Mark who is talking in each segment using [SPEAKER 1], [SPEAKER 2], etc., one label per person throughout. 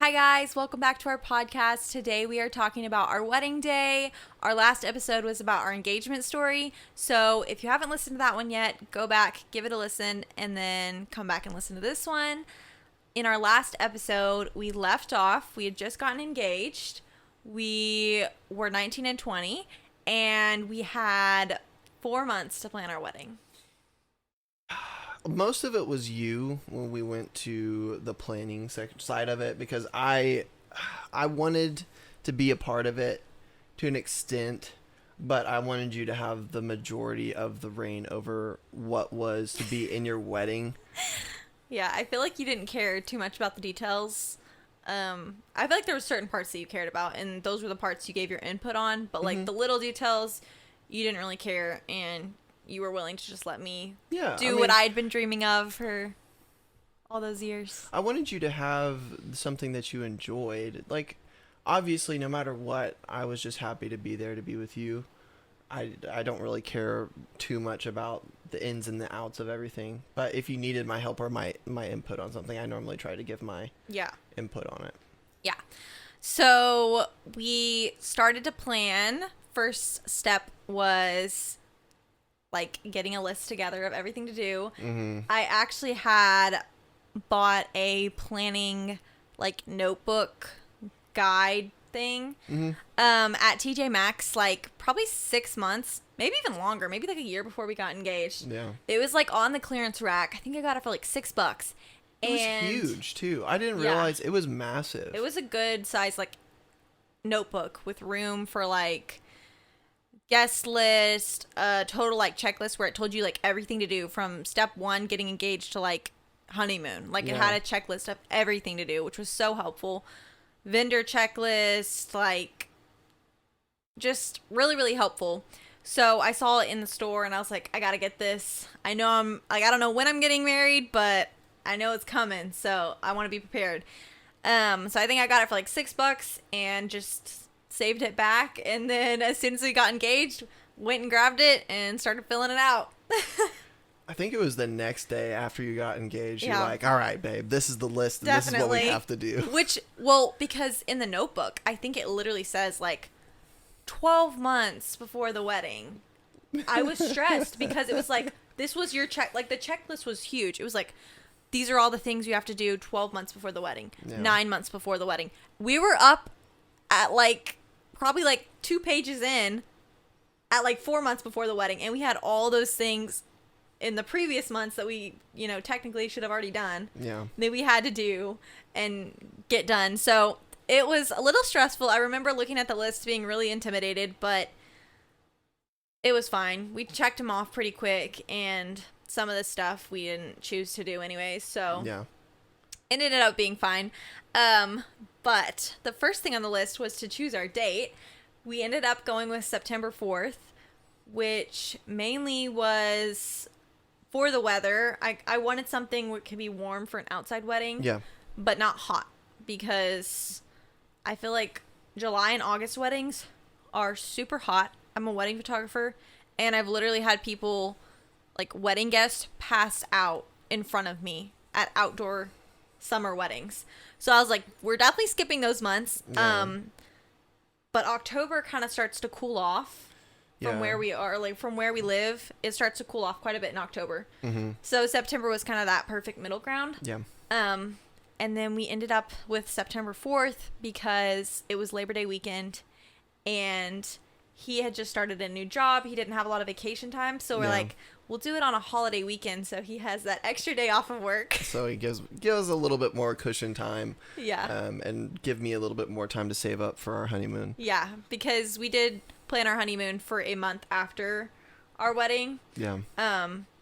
[SPEAKER 1] Hi guys, welcome back to our podcast. Today we are talking about our wedding day. Our last episode was about our engagement story. So if you haven't listened to that one yet, go back, give it a listen, and then come back and listen to this one. In our last episode, we left off. We had just gotten engaged. We were 19 and 20, and we had 4 months to plan our wedding.
[SPEAKER 2] Most of it was you when we went to the planning side of it, because I wanted to be a part of it to an extent, but I wanted you to have the majority of the reign over what was to be in your wedding.
[SPEAKER 1] Yeah, I feel like you didn't care too much about the details. I feel like there were certain parts that you cared about, and those were the parts you gave your input on, but like the little details, you didn't really care, and you were willing to just let me do what I'd been dreaming of for all those years.
[SPEAKER 2] I wanted you to have something that you enjoyed. Like, obviously, no matter what, I was just happy to be there to be with you. I don't really care too much about the ins and the outs of everything. But if you needed my help or my input on something, I normally try to give my input on it.
[SPEAKER 1] Yeah. So we started to plan. First step was like getting a list together of everything to do. I actually had bought a planning like notebook guide thing at TJ Maxx, like probably 6 months, maybe even longer, maybe like a year before we got engaged.
[SPEAKER 2] Yeah,
[SPEAKER 1] it was like on the clearance rack. I think I got it for like $6.
[SPEAKER 2] It was huge too. I didn't realize it was massive.
[SPEAKER 1] It was a good size like notebook with room for like guest list, total like checklist where it told you like everything to do from step 1, getting engaged, to like honeymoon. Like it had a checklist of everything to do, which was so helpful. Vendor checklist, like just really, really helpful. So I saw it in the store and I was like, I gotta get this. I know I'm like, I don't know when I'm getting married, but I know it's coming, so I want to be prepared. So I think I got it for like $6 and just saved it back, and then as soon as we got engaged, went and grabbed it and started filling it out.
[SPEAKER 2] I think it was the next day after you got engaged. You're like, all right, babe, this is the list, and this is what we have to do.
[SPEAKER 1] Which, well, because in the notebook, I think it literally says like 12 months before the wedding. I was stressed because it was like, this was your check. Like the checklist was huge. It was like, these are all the things you have to do 12 months before the wedding, 9 months before the wedding. We were up at like probably like 2 pages in at like 4 months before the wedding, and we had all those things in the previous months that we, you know, technically should have already done. That we had to do and get done. So it was a little stressful. I remember looking at the list being really intimidated, but it was fine. We checked them off pretty quick, and some of the stuff we didn't choose to do anyway, so it ended up being fine. But the first thing on the list was to choose our date. We ended up going with September 4th, which mainly was for the weather. I wanted something that could be warm for an outside wedding, but not hot, because I feel like July and August weddings are super hot. I'm a wedding photographer, and I've literally had people, like wedding guests, pass out in front of me at outdoor summer weddings. So I was like, we're definitely skipping those months. But October kind of starts to cool off from where we are, like from where we live. It starts to cool off quite a bit in October. So September was kind of that perfect middle ground. And then we ended up with September 4th because it was Labor Day weekend, and he had just started a new job. He didn't have a lot of vacation time, so we're like, we'll do it on a holiday weekend, so he has that extra day off of work.
[SPEAKER 2] So he gives a little bit more cushion time. And give me a little bit more time to save up for our honeymoon. Yeah,
[SPEAKER 1] because we did plan our honeymoon for a month after our wedding.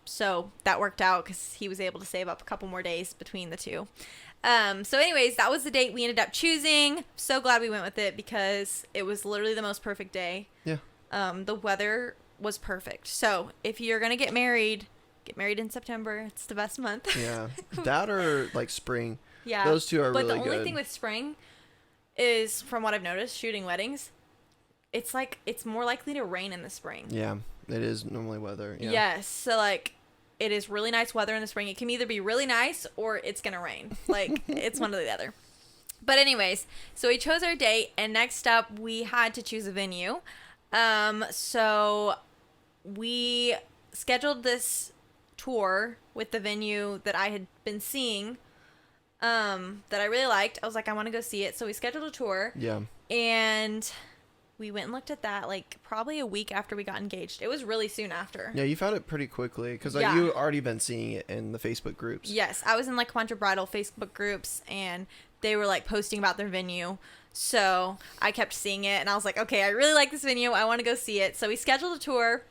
[SPEAKER 1] So that worked out because he was able to save up a couple more days between the two. So anyways, that was the date we ended up choosing. So glad we went with it because it was literally the most perfect day. The weather was perfect. So if you're going to get married in September. It's the best month.
[SPEAKER 2] That or like spring. Those two are really good.
[SPEAKER 1] But the only thing with spring is, from what I've noticed, shooting weddings, it's like, it's more likely to rain in the spring.
[SPEAKER 2] It is normally weather.
[SPEAKER 1] Yes. So like, it is really nice weather in the spring. It can either be really nice or it's going to rain. Like, it's one or the other. But anyways, so we chose our date, and next up we had to choose a venue. So we scheduled this tour with the venue that I had been seeing, that I really liked. I was like, I want to go see it. So we scheduled a tour.
[SPEAKER 2] Yeah.
[SPEAKER 1] And we went and looked at that like probably a week after we got engaged. It was really soon after.
[SPEAKER 2] Yeah, you found it pretty quickly because like
[SPEAKER 1] Yeah.
[SPEAKER 2] you already been seeing it in the Facebook groups.
[SPEAKER 1] Yes, I was in like a bunch of bridal Facebook groups, and they were like posting about their venue. So I kept seeing it, and I was like, okay, I really like this venue. I want to go see it. So we scheduled a tour.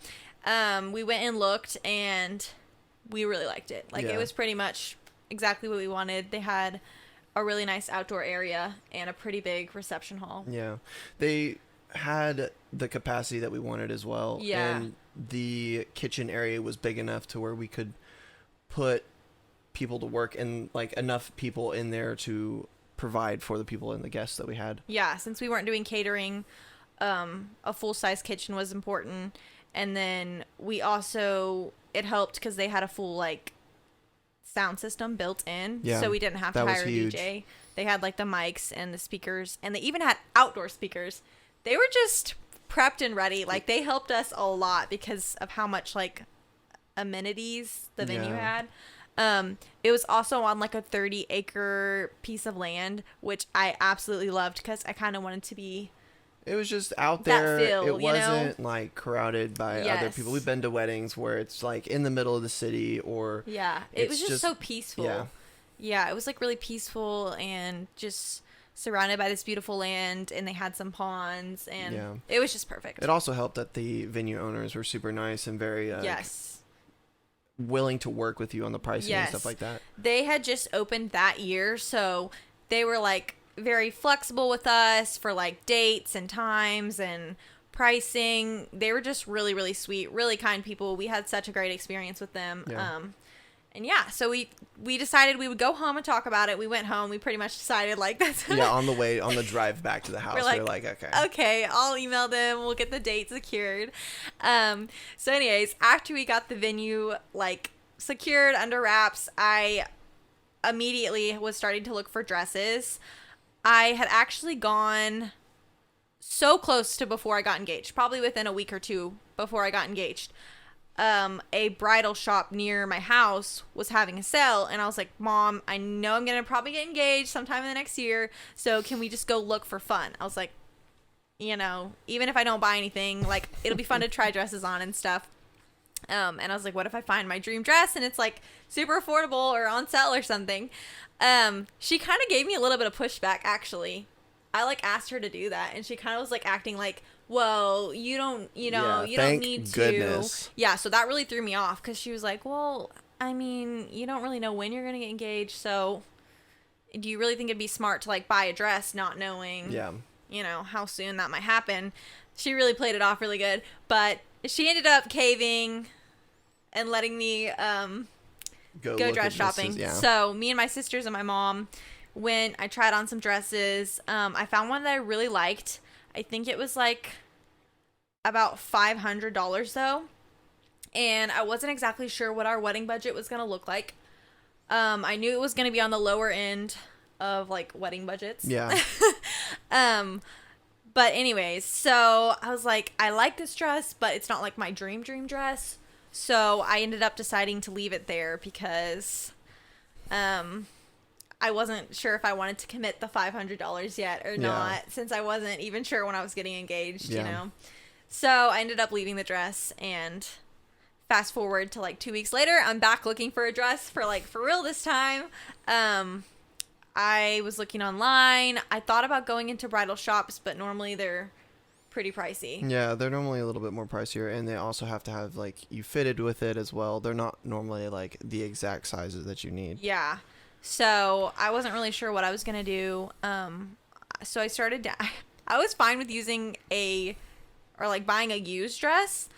[SPEAKER 1] We went and looked, and we really liked it. Like,
[SPEAKER 2] Yeah.
[SPEAKER 1] it was pretty much exactly what we wanted. They had a really nice outdoor area and a pretty big reception hall.
[SPEAKER 2] Yeah. They had the capacity that we wanted as well.
[SPEAKER 1] Yeah.
[SPEAKER 2] And the kitchen area was big enough to where we could put people to work and like enough people in there to provide for the people and the guests that we had.
[SPEAKER 1] Yeah, since we weren't doing catering, a full-size kitchen was important. And then we also, it helped because they had a full like sound system built in.
[SPEAKER 2] Yeah,
[SPEAKER 1] So we didn't have to
[SPEAKER 2] that was
[SPEAKER 1] hire a
[SPEAKER 2] huge.
[SPEAKER 1] DJ. They had like the mics and the speakers, and they even had outdoor speakers. They were just prepped and ready. Like, they helped us a lot because of how much like amenities the venue
[SPEAKER 2] Yeah.
[SPEAKER 1] had. It was also on like a 30-acre piece of land, which I absolutely loved because I kind of wanted to be.
[SPEAKER 2] It was just out
[SPEAKER 1] That
[SPEAKER 2] there.
[SPEAKER 1] feel,
[SPEAKER 2] It
[SPEAKER 1] you know?
[SPEAKER 2] wasn't like crowded by other
[SPEAKER 1] Yes.
[SPEAKER 2] people. We've been to weddings where it's like in the middle of the city or
[SPEAKER 1] Yeah, it was
[SPEAKER 2] It's
[SPEAKER 1] just
[SPEAKER 2] just-
[SPEAKER 1] so peaceful.
[SPEAKER 2] yeah.
[SPEAKER 1] Yeah, it was like really peaceful and just surrounded by this beautiful land, and they had some ponds, and
[SPEAKER 2] Yeah.
[SPEAKER 1] it was just perfect.
[SPEAKER 2] It also helped that the venue owners were super nice and very
[SPEAKER 1] Yes.
[SPEAKER 2] willing to work with you on the pricing and
[SPEAKER 1] Yes.
[SPEAKER 2] stuff like that.
[SPEAKER 1] They had just opened that year, so they were like very flexible with us for like dates and times and pricing. They were just really, really sweet, really kind people. We had such a great experience with them.
[SPEAKER 2] Yeah.
[SPEAKER 1] And yeah, so we decided we would go home and talk about it. We went home. We pretty much decided like that's
[SPEAKER 2] Yeah, on the drive back to the house,
[SPEAKER 1] like,
[SPEAKER 2] we're like, okay.
[SPEAKER 1] okay, I'll email them. We'll get the date secured. So anyways, after we got the venue like secured under wraps, I immediately was starting to look for dresses. I had actually gone so close to before I got engaged, probably within a week or two before I got engaged. A bridal shop near my house was having a sale, and I was like, Mom, I know I'm gonna probably get engaged sometime in the next year, so can we just go look for fun? I was like, you know, even if I don't buy anything, like, it'll be fun to try dresses on and stuff. And I was like, what if I find my dream dress and it's like super affordable or on sale or something? She kind of gave me a little bit of pushback, actually. I like asked her to do that, and she kind of was like acting like, well, you don't, you know,
[SPEAKER 2] Yeah,
[SPEAKER 1] you don't
[SPEAKER 2] thank
[SPEAKER 1] need
[SPEAKER 2] goodness.
[SPEAKER 1] to. Yeah, so that really threw me off because she was like, well, I mean, you don't really know when you're going to get engaged, so do you really think it'd be smart to like buy a dress not knowing,
[SPEAKER 2] Yeah.
[SPEAKER 1] you know, how soon that might happen? She really played it off really good, but she ended up caving and letting me go
[SPEAKER 2] look
[SPEAKER 1] dress
[SPEAKER 2] at dresses,
[SPEAKER 1] shopping.
[SPEAKER 2] Yeah.
[SPEAKER 1] So me and my sisters and my mom went. I tried on some dresses. I found one that I really liked. I think it was like about $500 though, and I wasn't exactly sure what our wedding budget was gonna look like. I knew it was gonna be on the lower end of like wedding budgets.
[SPEAKER 2] Yeah.
[SPEAKER 1] But anyways, so I was like, I like this dress, but it's not like my dream dress. So I ended up deciding to leave it there because I wasn't sure if I wanted to commit the $500 yet or not, since I wasn't even sure when I was getting engaged, you
[SPEAKER 2] Yeah.
[SPEAKER 1] know. So I ended up leaving the dress, and fast forward to like 2 weeks later, I'm back looking for a dress for real this time. I was looking online. I thought about going into bridal shops, but normally they're pretty pricey.
[SPEAKER 2] Yeah, they're normally a little bit more pricier, and they also have to have like you fitted with it as well. They're not normally like the exact sizes that you need.
[SPEAKER 1] Yeah. So I wasn't really sure what I was going to do. So I started I was fine with using buying a used dress.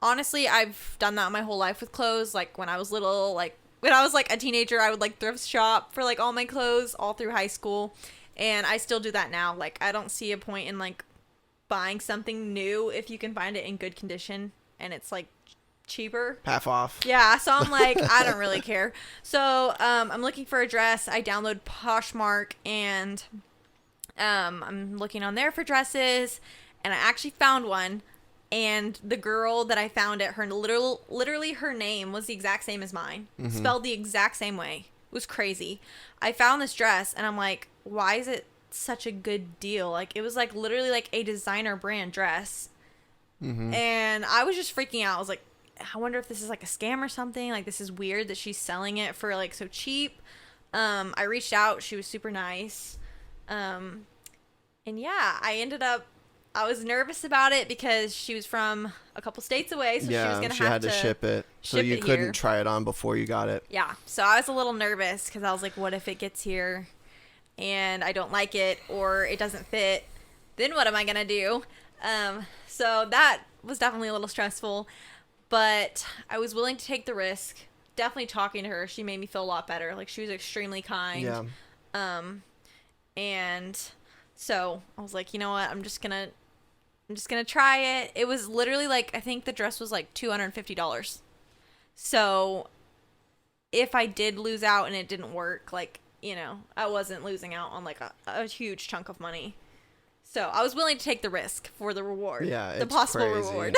[SPEAKER 1] Honestly, I've done that my whole life with clothes. Like when I was little, like when I was like a teenager, I would like thrift shop for like all my clothes all through high school. And I still do that now. Like I don't see a point in like buying something new if you can find it in good condition and it's like cheaper.
[SPEAKER 2] Half off.
[SPEAKER 1] Yeah, so I'm like, I don't really care. So I'm looking for a dress. I download Poshmark, and I'm looking on there for dresses, and I actually found one. And the girl that I found it, her literally her name was the exact same as mine, spelled the exact same way. It was crazy. I found this dress, and I'm like, why is it such a good deal? Like, it was like literally like a designer brand dress, and I was just freaking out. I was like, I wonder if this is like a scam or something. Like, this is weird that she's selling it for like so cheap. I reached out. She was super nice. And yeah, I was nervous about it because she was from a couple states away, so she was going to have to
[SPEAKER 2] ship it. So you couldn't try it on before you got it.
[SPEAKER 1] Yeah. So I was a little nervous because I was like, what if it gets here and I don't like it or it doesn't fit? Then what am I going to do? So that was definitely a little stressful, but I was willing to take the risk. Definitely talking to her, she made me feel a lot better. Like, she was extremely kind.
[SPEAKER 2] Yeah.
[SPEAKER 1] And so I was like, you know what? I'm just gonna try it. It was literally like, I think the dress was like $250. So if I did lose out and it didn't work, like, you know, I wasn't losing out on like a huge chunk of money. So I was willing to take the risk for the reward.
[SPEAKER 2] Yeah,
[SPEAKER 1] the possible
[SPEAKER 2] crazy.
[SPEAKER 1] reward.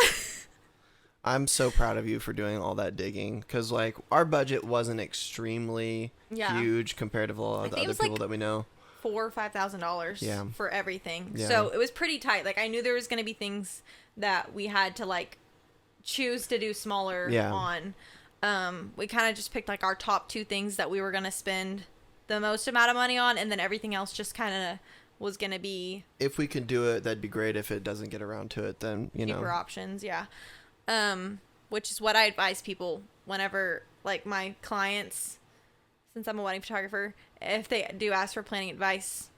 [SPEAKER 2] I'm so proud of you for doing all that digging, because like our budget wasn't extremely huge compared to a lot of the other people that we know.
[SPEAKER 1] $4,000 or $5,000 for everything.
[SPEAKER 2] Yeah.
[SPEAKER 1] So it was pretty tight. Like, I knew there was going to be things that we had to like choose to do smaller on. We kind of just picked like our top 2 things that we were going to spend the most amount of money on, and then everything else just kind of was going to be,
[SPEAKER 2] if we could do it, that'd be great. If it doesn't get around to it, then
[SPEAKER 1] cheaper options. Yeah. Which is what I advise people whenever, like, my clients, since I'm a wedding photographer, if they do ask for planning advice,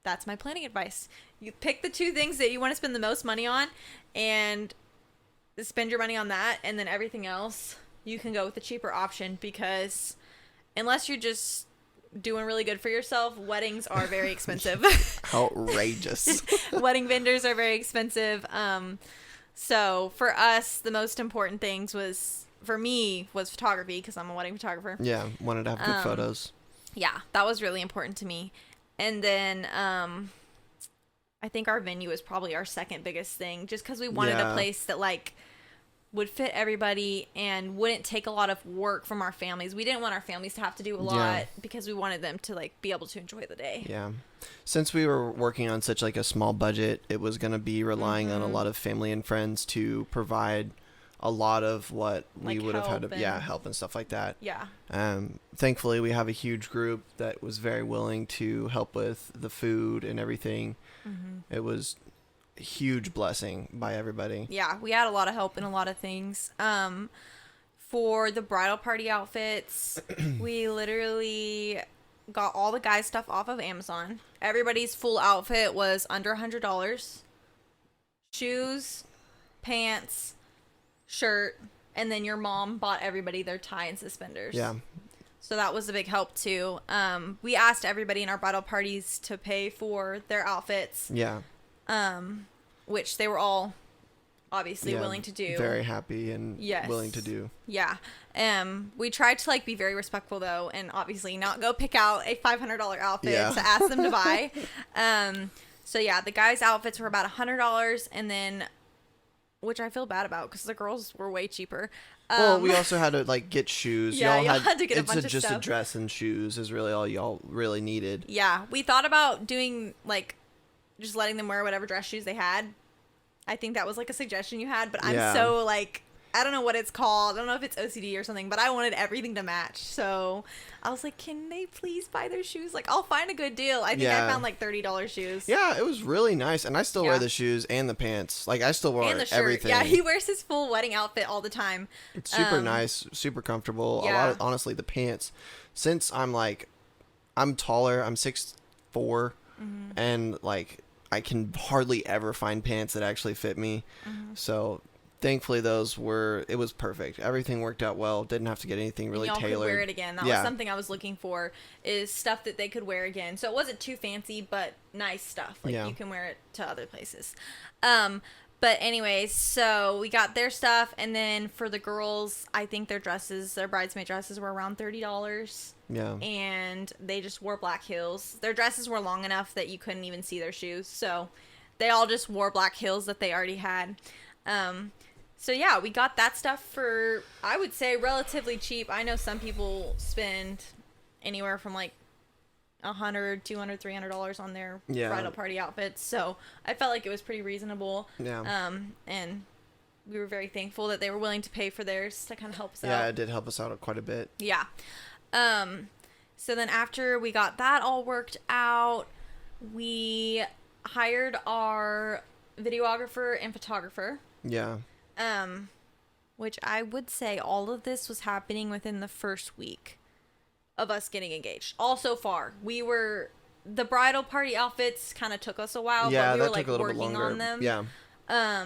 [SPEAKER 1] that's my planning advice. You pick the 2 things that you want to spend the most money on and spend your money on that, and then everything else you can go with the cheaper option, because unless you're just doing really good for yourself, weddings are very expensive.
[SPEAKER 2] Outrageous.
[SPEAKER 1] Wedding vendors are very expensive. So for us, the most important things for me was photography, because I'm a wedding photographer.
[SPEAKER 2] Yeah, wanted to have good photos.
[SPEAKER 1] Yeah, that was really important to me. And then I think our venue is probably our second biggest thing, just because we wanted a place that like would fit everybody and wouldn't take a lot of work from our families. We didn't want our families to have to do a lot because we wanted them to like be able to enjoy the day.
[SPEAKER 2] Yeah. Since we were working on such like a small budget, it was going to be relying on a lot of family and friends to provide a lot of what we would have had to help and stuff like that.
[SPEAKER 1] Yeah.
[SPEAKER 2] Thankfully we have a huge group that was very willing to help with the food and everything. It was a huge blessing by everybody.
[SPEAKER 1] Yeah, we had a lot of help in a lot of things. For the bridal party outfits, we literally got all the guys' stuff off of Amazon. Everybody's full outfit was under $100. Shoes, pants, shirt, and then your mom bought everybody their tie and suspenders.
[SPEAKER 2] Yeah.
[SPEAKER 1] So that was a big help too. We asked everybody in our bridal parties to pay for their outfits.
[SPEAKER 2] Yeah.
[SPEAKER 1] Which they were all obviously willing to do.
[SPEAKER 2] Very happy and willing to do.
[SPEAKER 1] Yeah. We tried to like be very respectful though, and obviously not go pick out a $500 outfit to ask them to buy. So yeah, the guys' outfits were about $100, and then, which I feel bad about because the girls were way cheaper.
[SPEAKER 2] Well, we also had to like get shoes.
[SPEAKER 1] Yeah, y'all had to get a bunch of
[SPEAKER 2] just
[SPEAKER 1] stuff.
[SPEAKER 2] a dress and shoes is really all y'all really needed.
[SPEAKER 1] Yeah, we thought about doing like just letting them wear whatever dress shoes they had. I think that was like a suggestion you had, but I'm so like, I don't know what it's called. I don't know if it's OCD or something, but I wanted everything to match. So I was like, can they please buy their shoes? Like, I'll find a good deal. I think I found like $30 shoes.
[SPEAKER 2] Yeah, it was really nice. And I still wear the shoes and the pants. Like, I still wear everything.
[SPEAKER 1] Yeah, he wears his full wedding outfit all the time.
[SPEAKER 2] It's super nice, super comfortable.
[SPEAKER 1] Yeah.
[SPEAKER 2] A lot of, honestly, the pants, since I'm taller, I'm 6'4", and like, I can hardly ever find pants that actually fit me. So thankfully it was perfect. Everything worked out well. Didn't have to get anything really
[SPEAKER 1] and y'all
[SPEAKER 2] tailored.
[SPEAKER 1] Could wear it again. That was something I was looking for, is stuff that they could wear again. So it wasn't too fancy, but nice stuff. Like you can wear it to other places. But anyways, so we got their stuff, and then for the girls, I think their bridesmaid dresses were around $30.
[SPEAKER 2] Yeah.
[SPEAKER 1] And they just wore black heels. Their dresses were long enough that you couldn't even see their shoes. So they all just wore black heels that they already had. So yeah, we got that stuff for, I would say, relatively cheap. I know some people spend anywhere from like $100, $200, $300 on their bridal party outfits. So I felt like it was pretty reasonable.
[SPEAKER 2] Yeah.
[SPEAKER 1] And we were very thankful that they were willing to pay for theirs to kind of help us out.
[SPEAKER 2] Yeah, it did help us out quite a bit.
[SPEAKER 1] Yeah. So then after we got that all worked out, we hired our videographer and photographer.
[SPEAKER 2] Yeah.
[SPEAKER 1] Which I would say all of this was happening within the first week of us getting engaged. All so far. The bridal party outfits kind of took us a while,
[SPEAKER 2] yeah,
[SPEAKER 1] but we
[SPEAKER 2] that
[SPEAKER 1] were like
[SPEAKER 2] took a little
[SPEAKER 1] working
[SPEAKER 2] bit longer.
[SPEAKER 1] on them.
[SPEAKER 2] Yeah.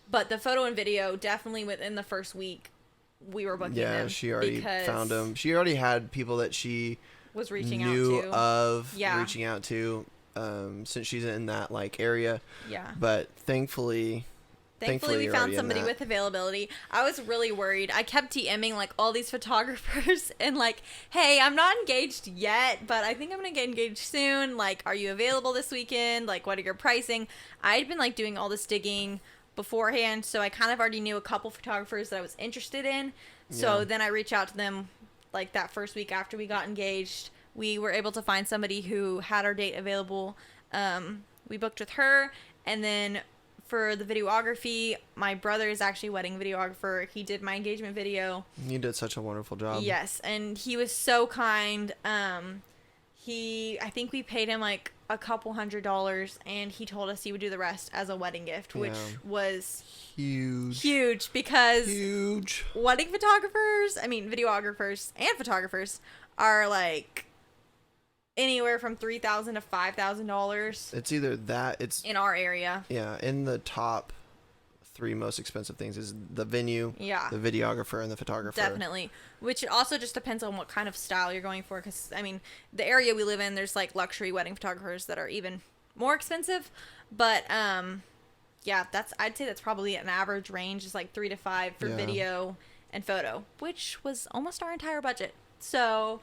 [SPEAKER 1] But the photo and video, definitely within the first week, we were booking them.
[SPEAKER 2] Yeah, she already found them. She already had people that she
[SPEAKER 1] was reaching
[SPEAKER 2] knew
[SPEAKER 1] out to.
[SPEAKER 2] reaching out to, since she's in that like area.
[SPEAKER 1] Yeah.
[SPEAKER 2] But thankfully
[SPEAKER 1] we
[SPEAKER 2] you're
[SPEAKER 1] found
[SPEAKER 2] already in
[SPEAKER 1] somebody
[SPEAKER 2] that.
[SPEAKER 1] with availability. I was really worried. I kept DMing like all these photographers and like, hey, I'm not engaged yet, but I think I'm gonna get engaged soon. Like, are you available this weekend? Like, what are your pricing? I'd been like doing all this digging beforehand, so I kind of already knew a couple photographers that I was interested in. So then I reached out to them like that first week after we got engaged. We were able to find somebody who had our date available. We booked with her, and then for the videography, my brother is actually a wedding videographer. He did my engagement video.
[SPEAKER 2] You did such a wonderful job.
[SPEAKER 1] Yes, and he was so kind. I think we paid him like a couple $100, and he told us he would do the rest as a wedding gift, which was huge because wedding videographers and photographers are like anywhere from $3,000 to $5,000.
[SPEAKER 2] It's either that, it's
[SPEAKER 1] in our area.
[SPEAKER 2] Yeah, in the top 3 most expensive things is the venue, the videographer, and the photographer.
[SPEAKER 1] Definitely. Which also just depends on what kind of style you're going for. Because, I mean, the area we live in, there's like luxury wedding photographers that are even more expensive. But, yeah, I'd say that's probably an average range is like 3 to 5 for video and photo, which was almost our entire budget. So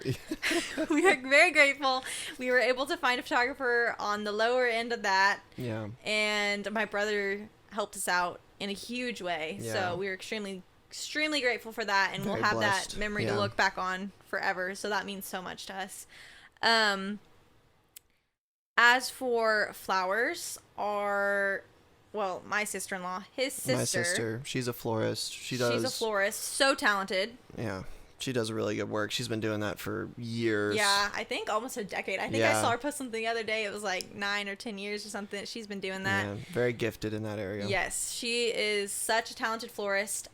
[SPEAKER 1] we are very grateful. We were able to find a photographer on the lower end of that.
[SPEAKER 2] Yeah.
[SPEAKER 1] And my brother helped us out in a huge way.
[SPEAKER 2] Yeah.
[SPEAKER 1] So we were extremely grateful for that. And
[SPEAKER 2] Very
[SPEAKER 1] we'll have
[SPEAKER 2] blessed.
[SPEAKER 1] that memory to look back on forever. So that means so much to us. As for flowers, my sister-in-law, his sister.
[SPEAKER 2] My sister, she's a florist. She's
[SPEAKER 1] a florist. So talented.
[SPEAKER 2] Yeah. She does really good work. She's been doing that for years.
[SPEAKER 1] Yeah, I think almost a decade. I think I saw her post something the other day. It was like 9 or 10 years or something that she's been doing that.
[SPEAKER 2] Yeah, very gifted in that area.
[SPEAKER 1] Yes, she is such a talented florist.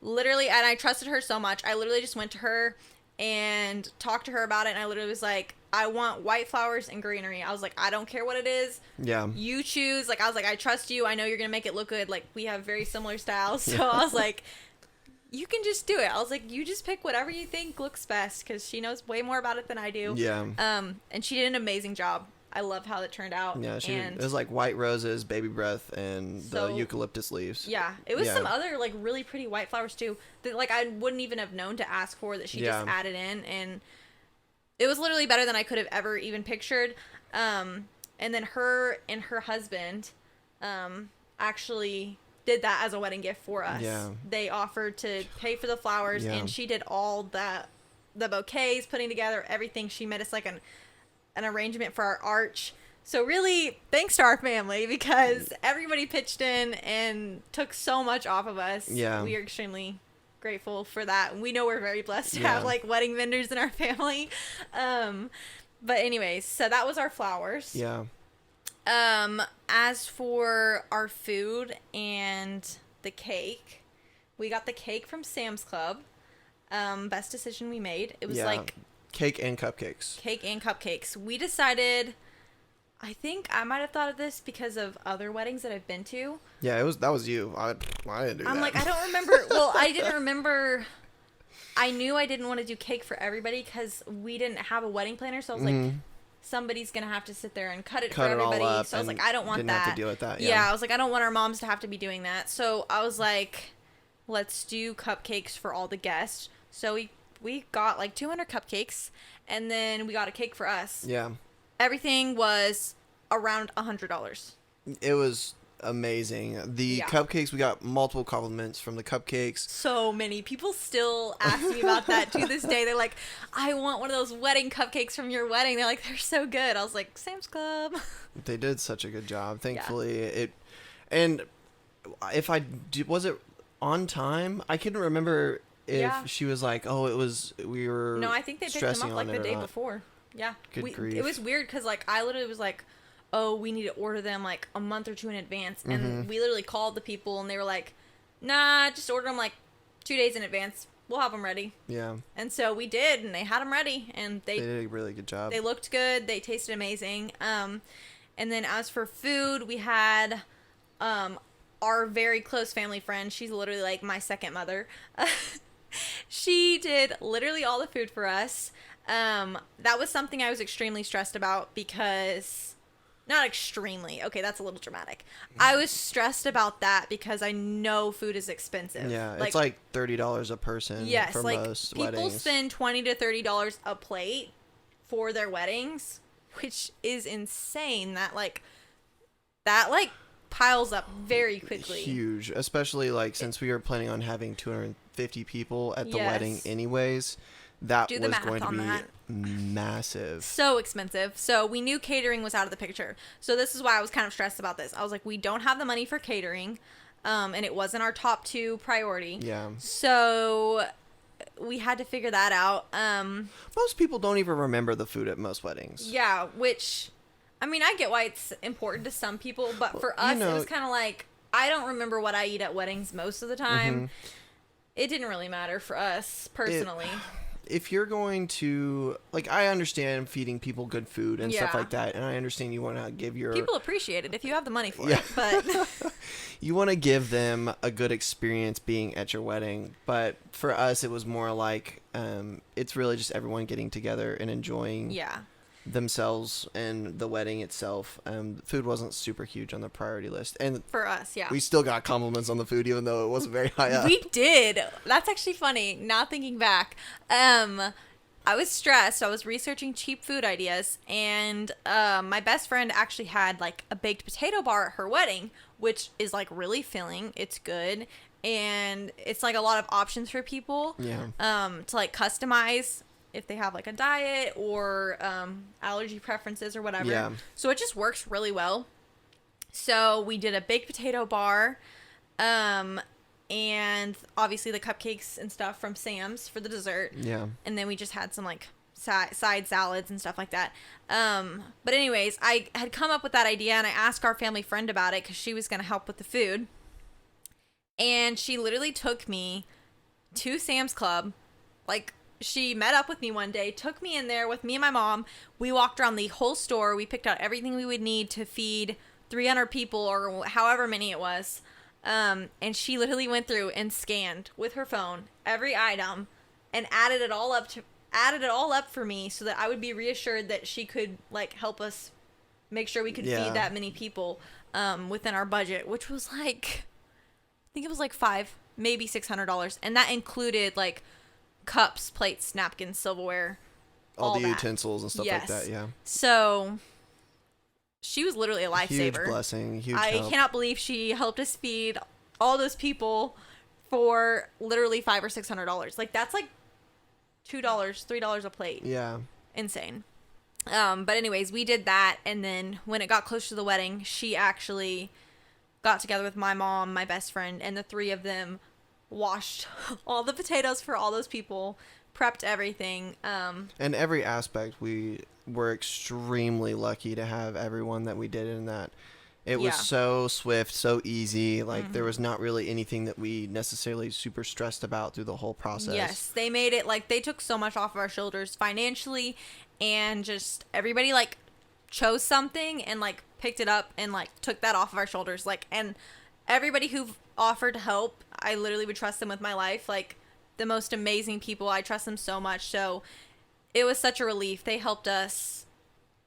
[SPEAKER 1] Literally, and I trusted her so much. I literally just went to her and talked to her about it. And I literally was like, I want white flowers and greenery. I was like, I don't care what it is.
[SPEAKER 2] Yeah.
[SPEAKER 1] You choose. Like, I was like, I trust you. I know you're going to make it look good. Like, we have very similar styles. So I was like, you can just do it. I was like, you just pick whatever you think looks best, because she knows way more about it than I do.
[SPEAKER 2] Yeah.
[SPEAKER 1] And she did an amazing job. I love how it turned out.
[SPEAKER 2] Yeah, it was like white roses, baby breath, and the eucalyptus leaves.
[SPEAKER 1] Yeah, it was some other like really pretty white flowers too that like I wouldn't even have known to ask for, that she just added in, and it was literally better than I could have ever even pictured. And then her and her husband actually did that as a wedding gift for us.
[SPEAKER 2] Yeah.
[SPEAKER 1] They offered to pay for the flowers, and she did all that, the bouquets, putting together everything. She made us like an arrangement for our arch. So really, thanks to our family, because everybody pitched in and took so much off of us.
[SPEAKER 2] Yeah.
[SPEAKER 1] We are extremely grateful for that. We know we're very blessed to have like wedding vendors in our family. But anyways, so that was our flowers.
[SPEAKER 2] Yeah.
[SPEAKER 1] As for our food and the cake, we got the cake from Sam's Club. Best decision we made. It was like
[SPEAKER 2] cake and cupcakes.
[SPEAKER 1] Cake and cupcakes. We decided, I think I might have thought of this because of other weddings that I've been to.
[SPEAKER 2] Yeah, that was you. I didn't do that.
[SPEAKER 1] I'm like, I don't remember. Well, I didn't remember. I knew I didn't want to do cake for everybody because we didn't have a wedding planner. So I was like, somebody's gonna have to sit there and cut it
[SPEAKER 2] Cut
[SPEAKER 1] for
[SPEAKER 2] it all
[SPEAKER 1] everybody.
[SPEAKER 2] up
[SPEAKER 1] So I was
[SPEAKER 2] and
[SPEAKER 1] like, I don't want
[SPEAKER 2] didn't
[SPEAKER 1] that.
[SPEAKER 2] have to deal with that,
[SPEAKER 1] Yeah.
[SPEAKER 2] yeah.
[SPEAKER 1] I was like, I don't want our moms to have to be doing that. So I was like, let's do cupcakes for all the guests. So we got like 200 cupcakes, and then we got a cake for us.
[SPEAKER 2] Yeah.
[SPEAKER 1] Everything was around $100.
[SPEAKER 2] It was amazing. The
[SPEAKER 1] Yeah.
[SPEAKER 2] cupcakes, we got multiple compliments from the cupcakes.
[SPEAKER 1] So many people still ask me about that to this day. They're like, I want one of those wedding cupcakes from your wedding. They're like, they're so good. I was like, Sam's Club.
[SPEAKER 2] They did such a good job. Thankfully, and if was it on time? I couldn't remember if
[SPEAKER 1] Yeah.
[SPEAKER 2] she was like, oh, we were
[SPEAKER 1] No, I think they picked them
[SPEAKER 2] stressing
[SPEAKER 1] up like
[SPEAKER 2] on
[SPEAKER 1] the
[SPEAKER 2] it or
[SPEAKER 1] day
[SPEAKER 2] not.
[SPEAKER 1] before. Yeah.
[SPEAKER 2] Good grief.
[SPEAKER 1] It was weird because like I literally was like, oh, we need to order them like a month or two in advance. And
[SPEAKER 2] Mm-hmm.
[SPEAKER 1] we literally called the people and they were like, nah, just order them like 2 days in advance. We'll have them ready.
[SPEAKER 2] Yeah,
[SPEAKER 1] And so we did, and they had them ready, and
[SPEAKER 2] they did a really good job.
[SPEAKER 1] they looked good. They tasted amazing. And then as for food, we had our very close family friend. She's literally like my second mother. She did literally all the food for us. That was something I was extremely stressed about because, not extremely. Okay, that's a little dramatic. I was stressed about that because I know food is expensive.
[SPEAKER 2] Yeah, it's like $30 a person.
[SPEAKER 1] Yes,
[SPEAKER 2] for
[SPEAKER 1] like
[SPEAKER 2] most
[SPEAKER 1] people
[SPEAKER 2] weddings.
[SPEAKER 1] spend $20 to $30 a plate for their weddings, which is insane. That piles up very quickly.
[SPEAKER 2] Huge, especially like since we were planning on having 250 people at the
[SPEAKER 1] Yes.
[SPEAKER 2] wedding anyways. That
[SPEAKER 1] Do the
[SPEAKER 2] was
[SPEAKER 1] math
[SPEAKER 2] going to
[SPEAKER 1] on
[SPEAKER 2] be
[SPEAKER 1] that.
[SPEAKER 2] massive.
[SPEAKER 1] So expensive. So we knew catering was out of the picture. So this is why I was kind of stressed about this. I was like, we don't have the money for catering, and it wasn't our top 2 priority.
[SPEAKER 2] Yeah.
[SPEAKER 1] So we had to figure that out.
[SPEAKER 2] Most people don't even remember the food at most weddings.
[SPEAKER 1] Yeah, which, I mean, I get why it's important to some people, but for us,
[SPEAKER 2] know-
[SPEAKER 1] it was kind of like, I don't remember what I eat at weddings most of the time.
[SPEAKER 2] Mm-hmm.
[SPEAKER 1] It didn't really matter for us, personally.
[SPEAKER 2] If you're going to, like, I understand feeding people good food and stuff
[SPEAKER 1] Yeah.
[SPEAKER 2] like that, and I understand you want to give your
[SPEAKER 1] People appreciate it if you have the money for
[SPEAKER 2] Yeah.
[SPEAKER 1] it, but
[SPEAKER 2] you want to give them a good experience being at your wedding, but for us it was more like it's really just everyone getting together and enjoying
[SPEAKER 1] yeah.
[SPEAKER 2] themselves and the wedding itself. Food wasn't super huge on the priority list, and
[SPEAKER 1] For us, yeah.
[SPEAKER 2] we still got compliments on the food even though it wasn't very high up.
[SPEAKER 1] We did. That's actually funny. Now thinking back, I was stressed. I was researching cheap food ideas, and my best friend actually had like a baked potato bar at her wedding, which is like really filling. It's good, and it's like a lot of options for people.
[SPEAKER 2] Yeah.
[SPEAKER 1] To like customize if they have like a diet or allergy preferences or whatever.
[SPEAKER 2] Yeah.
[SPEAKER 1] So it just works really well. So we did a baked potato bar, and obviously the cupcakes and stuff from Sam's for the dessert.
[SPEAKER 2] Yeah.
[SPEAKER 1] And then we just had some like side salads and stuff like that. But anyways, I had come up with that idea, and I asked our family friend about it because she was going to help with the food. And she literally took me to Sam's Club. Like, she met up with me one day, took me in there with me and my mom. We walked around the whole store. We picked out everything we would need to feed 300 people or however many it was. And she literally went through and scanned with her phone every item and added it all up for me so that I would be reassured that she could like help us make sure we could
[SPEAKER 2] Yeah.
[SPEAKER 1] feed that many people within our budget, which was like, I think it was like maybe $600, and that included like cups, plates, napkins, silverware,
[SPEAKER 2] all the
[SPEAKER 1] that.
[SPEAKER 2] utensils and stuff like
[SPEAKER 1] Yes.
[SPEAKER 2] that. Yeah.
[SPEAKER 1] So she was literally a
[SPEAKER 2] Huge
[SPEAKER 1] lifesaver.
[SPEAKER 2] blessing. Huge
[SPEAKER 1] I
[SPEAKER 2] help.
[SPEAKER 1] cannot believe she helped us feed all those people for literally $500 or $600. Like that's like $2, $3 a plate.
[SPEAKER 2] Yeah.
[SPEAKER 1] Insane. But anyways, we did that, and then when it got close to the wedding, she actually got together with my mom, my best friend, and the 3 of them washed all the potatoes for all those people, prepped everything.
[SPEAKER 2] In every aspect, we were extremely lucky to have everyone that we did in that. It was
[SPEAKER 1] Yeah.
[SPEAKER 2] so swift, so easy. Like, there was not really anything that we necessarily super stressed about through the whole process.
[SPEAKER 1] Yes, they made it like they took so much off of our shoulders financially, and just everybody like chose something and like picked it up and like took that off of our shoulders. Like, and everybody who offered help, I literally would trust them with my life. Like, the most amazing people, I trust them so much. So it was such a relief. They helped us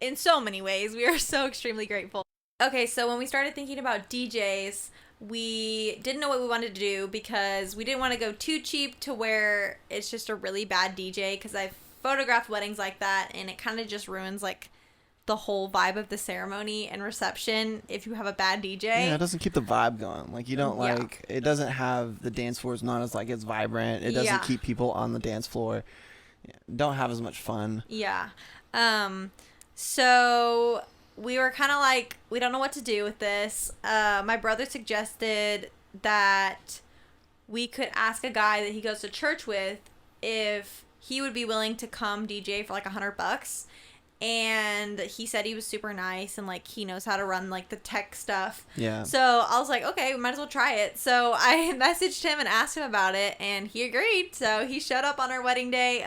[SPEAKER 1] in so many ways. We are so extremely grateful. Okay, so when we started thinking about DJs, we didn't know what we wanted to do because we didn't want to go too cheap to where it's just a really bad DJ, because I've photographed weddings like that and it kind of just ruins like the whole vibe of the ceremony and reception if you have a bad DJ.
[SPEAKER 3] Yeah, it doesn't keep the vibe going. Like, you don't
[SPEAKER 1] Yeah.
[SPEAKER 3] like, it doesn't have, the dance floor is not as like as vibrant. It doesn't
[SPEAKER 1] Yeah.
[SPEAKER 3] keep people on the dance floor. Don't have as much fun.
[SPEAKER 1] Yeah. So we were kind of like, we don't know what to do with this. My brother suggested that we could ask a guy that he goes to church with if he would be willing to come DJ for like $100. And he said he was super nice and like he knows how to run like the tech stuff.
[SPEAKER 3] Yeah.
[SPEAKER 1] So I was like, okay, we might as well try it. So I messaged him and asked him about it, and he agreed. So he showed up on our wedding day.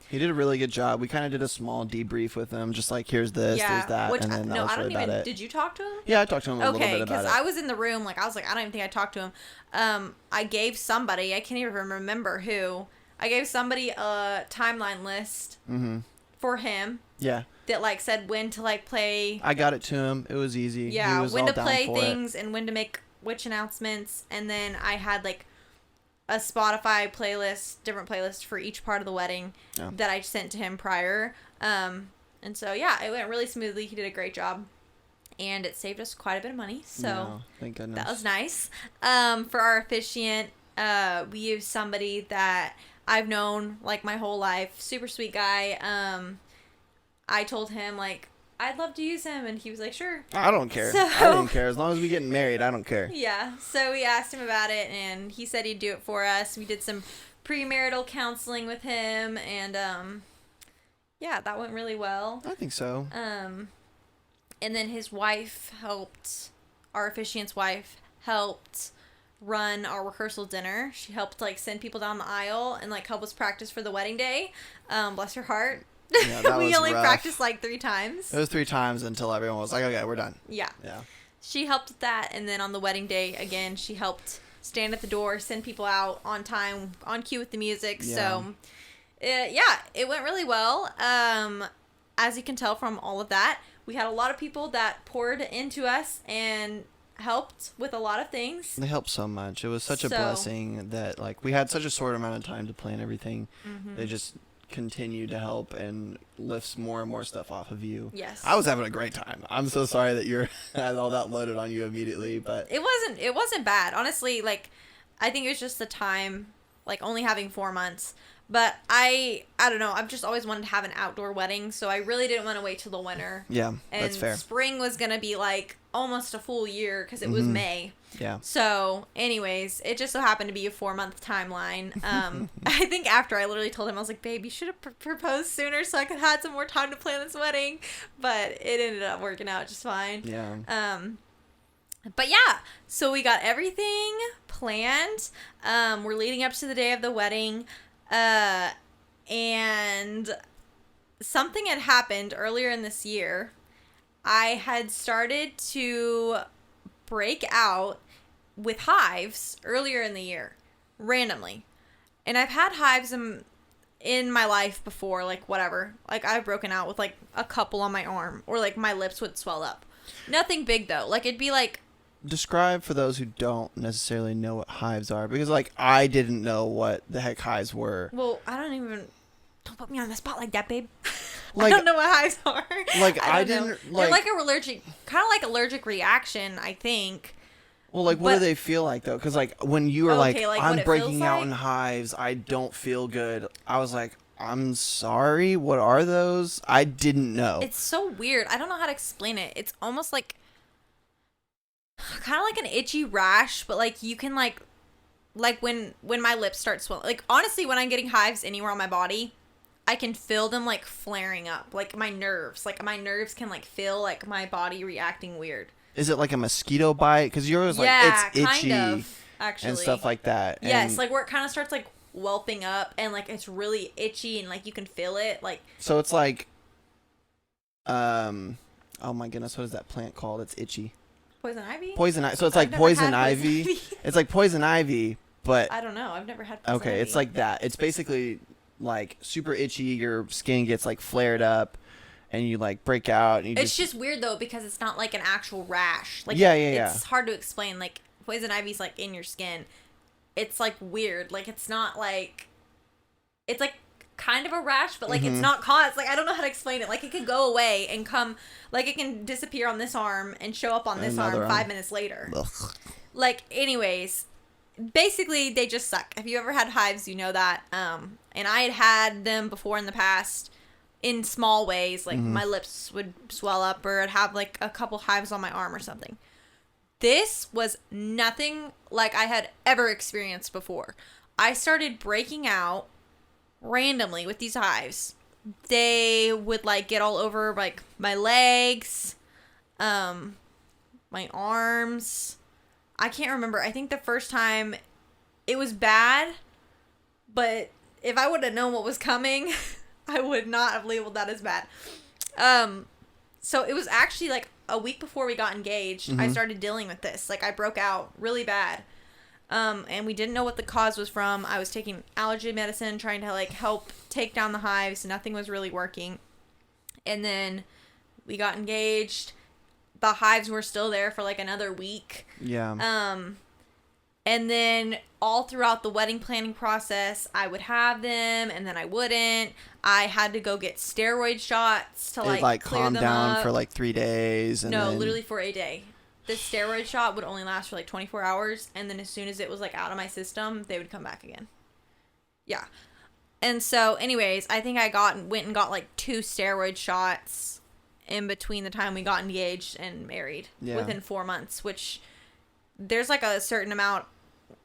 [SPEAKER 3] He did a really good job. We kind of did a small debrief with him, just like, here's this, there's that,
[SPEAKER 1] which,
[SPEAKER 3] and then that
[SPEAKER 1] no,
[SPEAKER 3] was
[SPEAKER 1] I don't
[SPEAKER 3] really about
[SPEAKER 1] even.
[SPEAKER 3] it.
[SPEAKER 1] Did you talk to him?
[SPEAKER 3] Yeah, I talked to him a little
[SPEAKER 1] Okay,
[SPEAKER 3] bit about
[SPEAKER 1] because
[SPEAKER 3] it.
[SPEAKER 1] I was in the room, like I was like, I don't even think I talked to him. I gave somebody, I can't even remember who. I gave somebody a timeline list for him
[SPEAKER 3] Yeah.
[SPEAKER 1] that like said when to like play.
[SPEAKER 3] I got it to him. It was easy. He
[SPEAKER 1] Yeah,
[SPEAKER 3] was
[SPEAKER 1] when
[SPEAKER 3] all
[SPEAKER 1] to
[SPEAKER 3] down
[SPEAKER 1] play
[SPEAKER 3] for it.
[SPEAKER 1] things and when to make which announcements, and then I had like a Spotify playlist, different playlist for each part of the wedding
[SPEAKER 3] Yeah.
[SPEAKER 1] that I sent to him prior. And so yeah, it went really smoothly. He did a great job, and it saved us quite a bit of money. So
[SPEAKER 3] Yeah, thank goodness.
[SPEAKER 1] that was nice. For our officiant, we used somebody that I've known like my whole life. Super sweet guy. I told him like I'd love to use him, and he was like, sure.
[SPEAKER 3] I don't care.
[SPEAKER 1] So-
[SPEAKER 3] I don't care. As long as we get married, I don't care.
[SPEAKER 1] Yeah. So we asked him about it, and he said he'd do it for us. We did some premarital counseling with him, and yeah, that went really well.
[SPEAKER 3] I think so.
[SPEAKER 1] And then his wife helped, our officiant's wife helped run our rehearsal dinner. She helped like send people down the aisle and like help us practice for the wedding day. Bless her heart.
[SPEAKER 3] Yeah, that
[SPEAKER 1] We
[SPEAKER 3] was
[SPEAKER 1] only
[SPEAKER 3] rough.
[SPEAKER 1] practiced like 3 times.
[SPEAKER 3] It was 3 times until everyone was like, okay, we're done.
[SPEAKER 1] Yeah.
[SPEAKER 3] Yeah.
[SPEAKER 1] She helped with that, and then on the wedding day, again, she helped stand at the door, send people out on time, on cue with the music.
[SPEAKER 3] Yeah.
[SPEAKER 1] So, yeah, it went really well. As you can tell from all of that, we had a lot of people that poured into us and helped with a lot of things.
[SPEAKER 3] They helped so much. It was such a
[SPEAKER 1] So-
[SPEAKER 3] blessing that, like, we had such a short amount of time to plan everything.
[SPEAKER 1] Mm-hmm.
[SPEAKER 3] They just continued to help and lifts more and more stuff off of you.
[SPEAKER 1] Yes.
[SPEAKER 3] I was having a great time. I'm so sorry that you're had all that loaded on you immediately, but
[SPEAKER 1] It wasn't bad. Honestly, like, I think it was just the time, like, only having 4 months. But I don't know. I've just always wanted to have an outdoor wedding, so I really didn't want to wait till the winter.
[SPEAKER 3] yeah,
[SPEAKER 1] And
[SPEAKER 3] that's fair.
[SPEAKER 1] spring was going to be, like, almost a full year because it was May.
[SPEAKER 3] Yeah.
[SPEAKER 1] So, anyways, it just so happened to be a 4-month timeline. I think after I literally told him, I was like, babe, you should have proposed sooner so I could have had some more time to plan this wedding. But it ended up working out just fine.
[SPEAKER 3] Yeah.
[SPEAKER 1] But yeah, so we got everything planned. We're leading up to the day of the wedding. And something had happened earlier in this year. I had started to break out with hives earlier in the year, randomly. And I've had hives in my life before, like whatever. Like I've broken out with like a couple on my arm, or like my lips would swell up. Nothing big though. Like it'd be like,
[SPEAKER 3] Describe for those who don't necessarily know what hives are, because like I didn't know what the heck hives were.
[SPEAKER 1] well, don't put me on the spot like that, babe.
[SPEAKER 3] Like-
[SPEAKER 1] I don't know what hives are.
[SPEAKER 3] Like, I
[SPEAKER 1] don't know.
[SPEAKER 3] didn't,
[SPEAKER 1] They're
[SPEAKER 3] like-
[SPEAKER 1] like kind of like allergic reaction, I think.
[SPEAKER 3] Well, like, what do
[SPEAKER 1] But-
[SPEAKER 3] they feel like though? Because like when you were
[SPEAKER 1] Okay, like, what
[SPEAKER 3] I'm
[SPEAKER 1] it
[SPEAKER 3] breaking
[SPEAKER 1] feels
[SPEAKER 3] out
[SPEAKER 1] like?
[SPEAKER 3] in hives, I don't feel good. I was like, I'm sorry. What are those? I didn't know.
[SPEAKER 1] It's so weird. I don't know how to explain it. It's almost like kind of like an itchy rash, but like you can like when my lips start swelling. Like honestly, when I'm getting hives anywhere on my body, I can feel them like flaring up. Like my nerves can like feel like my body reacting weird.
[SPEAKER 3] Is it like a mosquito bite? Because yours like
[SPEAKER 1] yeah,
[SPEAKER 3] it's itchy
[SPEAKER 1] kind of actually
[SPEAKER 3] and stuff like that.
[SPEAKER 1] Yes,
[SPEAKER 3] And
[SPEAKER 1] like where it kind of starts like whelping up and like it's really itchy and like you can feel it. Like
[SPEAKER 3] so it's like, oh my goodness, what is that plant called? It's itchy.
[SPEAKER 1] poison ivy.
[SPEAKER 3] Poison ivy. So it's
[SPEAKER 1] I've
[SPEAKER 3] like
[SPEAKER 1] never
[SPEAKER 3] poison
[SPEAKER 1] had
[SPEAKER 3] ivy. It's like poison ivy, but
[SPEAKER 1] I don't know. I've never had poison
[SPEAKER 3] okay,
[SPEAKER 1] ivy.
[SPEAKER 3] it's like that. It's basically like super itchy. Your skin gets like flared up, and you like break out and you
[SPEAKER 1] It's just weird though because it's not like an actual rash. Like
[SPEAKER 3] Yeah.
[SPEAKER 1] it's hard to explain. Like poison ivy's like in your skin. It's like weird. Like it's not like it's like kind of a rash, but like it's not caused. Like I don't know how to explain it. Like it could go away and come like it can disappear on this arm and show up on this
[SPEAKER 3] Another
[SPEAKER 1] arm
[SPEAKER 3] arm.
[SPEAKER 1] 5 minutes later.
[SPEAKER 3] Ugh.
[SPEAKER 1] Like anyways, basically they just suck. If you ever had hives, you know that. And I had them before in the past in small ways, like my lips would swell up or I'd have like a couple hives on my arm or something. This was nothing like I had ever experienced before. I started breaking out randomly with these hives. They would like get all over like my legs, my arms. I can't remember. I think the first time it was bad, but if I would have known what was coming, I would not have labeled that as bad. So it was actually like a week before we got engaged, I started dealing with this. Like I broke out really bad. And we didn't know what the cause was from. I was taking allergy medicine, trying to like help take down the hives. Nothing was really working. And then we got engaged. The hives were still there for like another week.
[SPEAKER 3] Yeah.
[SPEAKER 1] And then all throughout the wedding planning process, I would have them and then I wouldn't. I had to go get steroid shots to
[SPEAKER 3] It
[SPEAKER 1] like
[SPEAKER 3] calm
[SPEAKER 1] clear them
[SPEAKER 3] down
[SPEAKER 1] up.
[SPEAKER 3] for like 3 days. And
[SPEAKER 1] No,
[SPEAKER 3] then,
[SPEAKER 1] literally for a day. The steroid shot would only last for like 24 hours. And then as soon as it was like out of my system, they would come back again. Yeah. And so anyways, I think I went and got like 2 steroid shots in between the time we got engaged and married within 4 months, which there's like a certain amount.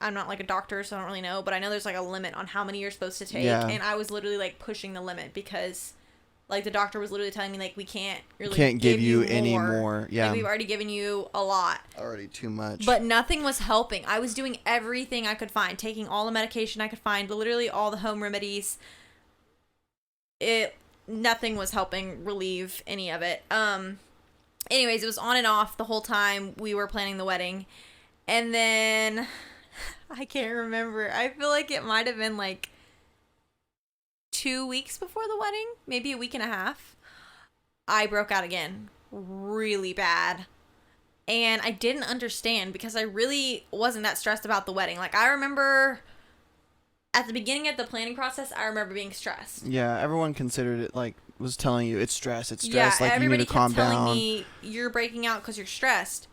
[SPEAKER 1] I'm not like a doctor, so I don't really know, but I know there's like a limit on how many you're supposed to take.
[SPEAKER 3] Yeah.
[SPEAKER 1] And I was literally like pushing the limit because like the doctor was literally telling me like we can't really
[SPEAKER 3] can't give you any more. Yeah.
[SPEAKER 1] Like, we've already given you a lot.
[SPEAKER 3] Already too much.
[SPEAKER 1] But nothing was helping. I was doing everything I could find, taking all the medication I could find, literally all the home remedies. Nothing was helping relieve any of it. Anyways, it was on and off the whole time we were planning the wedding. And then I can't remember. I feel like it might have been like 2 weeks before the wedding, maybe a week and a half. I broke out again really bad. And I didn't understand because I really wasn't that stressed about the wedding. Like I remember at the beginning of the planning process, I remember being stressed.
[SPEAKER 3] Yeah, everyone considered it like was telling you it's stress.
[SPEAKER 1] Yeah,
[SPEAKER 3] like you need
[SPEAKER 1] everybody
[SPEAKER 3] to calm
[SPEAKER 1] kept telling
[SPEAKER 3] down.
[SPEAKER 1] me you're breaking out because you're stressed.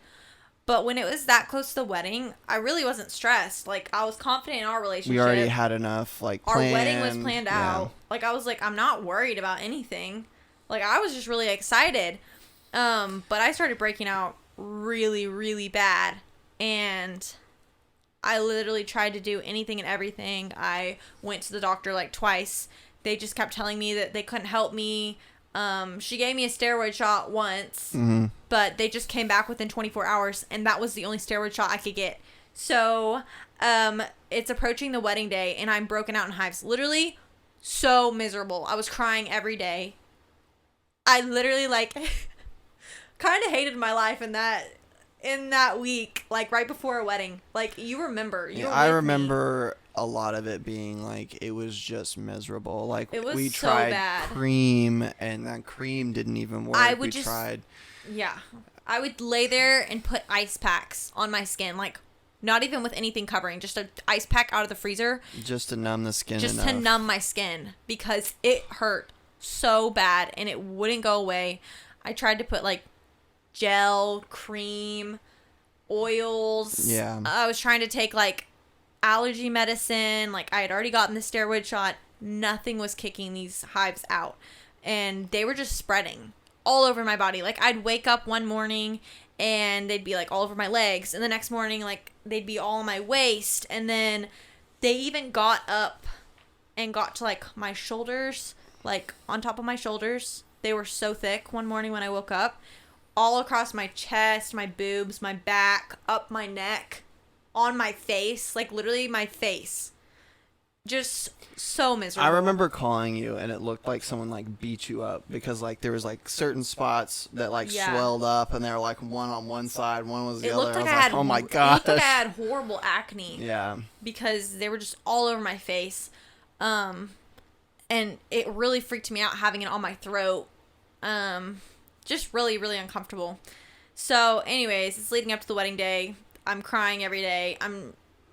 [SPEAKER 1] But when it was that close to the wedding, I really wasn't stressed. Like I was confident in our relationship.
[SPEAKER 3] We already had enough like
[SPEAKER 1] our
[SPEAKER 3] planned.
[SPEAKER 1] wedding was planned
[SPEAKER 3] Yeah.
[SPEAKER 1] out. Like I was like, I'm not worried about anything. Like I was just really excited. But I started breaking out really, really bad. And I literally tried to do anything and everything. I went to the doctor like twice. They just kept telling me that they couldn't help me. She gave me a steroid shot once, but they just came back within 24 hours, and that was the only steroid shot I could get. So, it's approaching the wedding day, and I'm broken out in hives. Literally, so miserable. I was crying every day. I literally, like, kind of hated my life in that week, like, right before a wedding. Like, you remember. You
[SPEAKER 3] Yeah,
[SPEAKER 1] were
[SPEAKER 3] I
[SPEAKER 1] with me.
[SPEAKER 3] remember a lot of it being like it was just miserable. Like
[SPEAKER 1] It was
[SPEAKER 3] we
[SPEAKER 1] so
[SPEAKER 3] tried
[SPEAKER 1] bad.
[SPEAKER 3] cream and that cream didn't even work.
[SPEAKER 1] I would
[SPEAKER 3] we
[SPEAKER 1] just-
[SPEAKER 3] tried.
[SPEAKER 1] Yeah. I would lay there and put ice packs on my skin, like not even with anything covering, just an ice pack out of the freezer
[SPEAKER 3] Just to numb the skin
[SPEAKER 1] just
[SPEAKER 3] enough.
[SPEAKER 1] to numb my skin because it hurt so bad and it wouldn't go away. I tried to put like gel, cream, oils.
[SPEAKER 3] Yeah.
[SPEAKER 1] I was trying to take like allergy medicine. Like I had already gotten the steroid shot. Nothing was kicking these hives out. And they were just spreading all over my body. Like I'd wake up one morning and they'd be like all over my legs. And the next morning, like they'd be all on my waist. And then they even got up and got to like my shoulders, like on top of my shoulders. They were so thick one morning when I woke up. All across my chest, my boobs, my back, up my neck, on my face, like literally my face. Just so miserable.
[SPEAKER 3] I remember calling you and it looked like someone like beat you up because like there was like certain spots that like
[SPEAKER 1] Yeah.
[SPEAKER 3] swelled up and they were like one on one side, one was the
[SPEAKER 1] It
[SPEAKER 3] other.
[SPEAKER 1] looked like
[SPEAKER 3] I
[SPEAKER 1] I
[SPEAKER 3] was
[SPEAKER 1] had.
[SPEAKER 3] like, oh my
[SPEAKER 1] It looked
[SPEAKER 3] gosh.
[SPEAKER 1] like I had horrible acne.
[SPEAKER 3] Yeah.
[SPEAKER 1] Because they were just all over my face. And it really freaked me out having it on my throat Just really, really uncomfortable. So, anyways, it's leading up to the wedding day. I'm crying every day.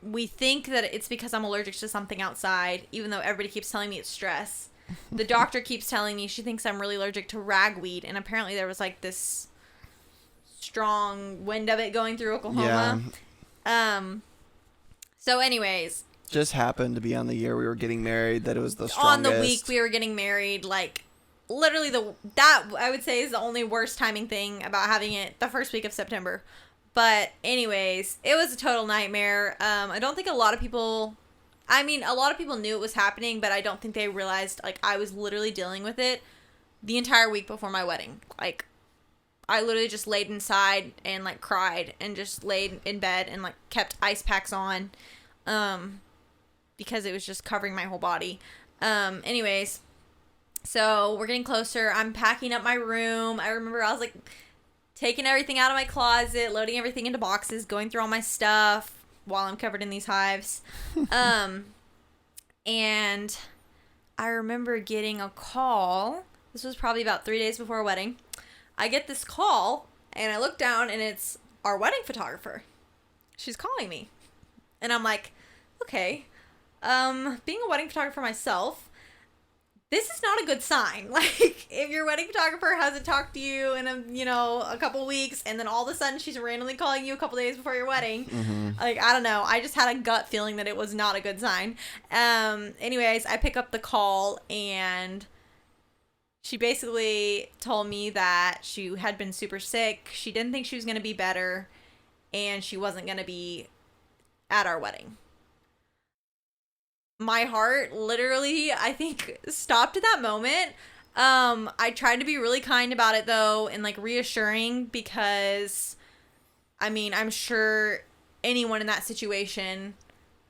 [SPEAKER 1] We think that it's because I'm allergic to something outside, even though everybody keeps telling me it's stress. The doctor keeps telling me she thinks I'm really allergic to ragweed, and apparently there was like this strong wind of it going through Oklahoma. So anyways,
[SPEAKER 3] Just happened to be on the year we were getting married that it was the strongest.
[SPEAKER 1] on the week we were getting married, like literally that I would say is the only worst timing thing about having it the first week of September. But anyways, it was a total nightmare. I don't think a lot of people knew it was happening, but I don't think they realized like I was literally dealing with it the entire week before my wedding. Like I literally just laid inside and like cried and just laid in bed and like kept ice packs on because it was just covering my whole body. Anyways, so we're getting closer. I'm packing up my room. I remember I was like taking everything out of my closet, loading everything into boxes, going through all my stuff while I'm covered in these hives. And I remember getting a call. This was probably about 3 days before our wedding. I get this call and I look down and it's our wedding photographer. She's calling me. And I'm like, okay, being a wedding photographer myself, this is not a good sign. Like, if your wedding photographer hasn't talked to you in a couple weeks, and then all of a sudden she's randomly calling you a couple days before your wedding, like, I don't know. I just had a gut feeling that it was not a good sign. Anyways, I pick up the call, and she basically told me that she had been super sick. She didn't think she was going to be better, and she wasn't going to be at our wedding. My heart literally, I think, stopped at that moment. I tried to be really kind about it, though, and, like, reassuring because, I mean, I'm sure anyone in that situation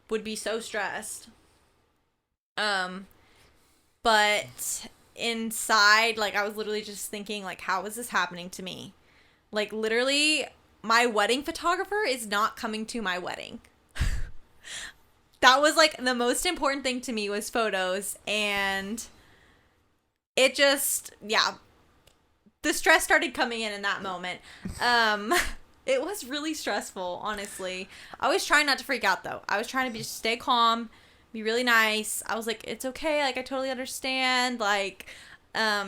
[SPEAKER 1] would be so stressed. But inside, like, I was literally just thinking, like, how is this happening to me? Like, literally, my wedding photographer is not coming to my wedding. That was, like, the most important thing to me was photos, and it just, yeah, the stress started coming in that moment. It was really stressful, honestly. I was trying not to freak out, though. I was trying to just stay calm, be really nice. I was like, it's okay, like, I totally understand, like,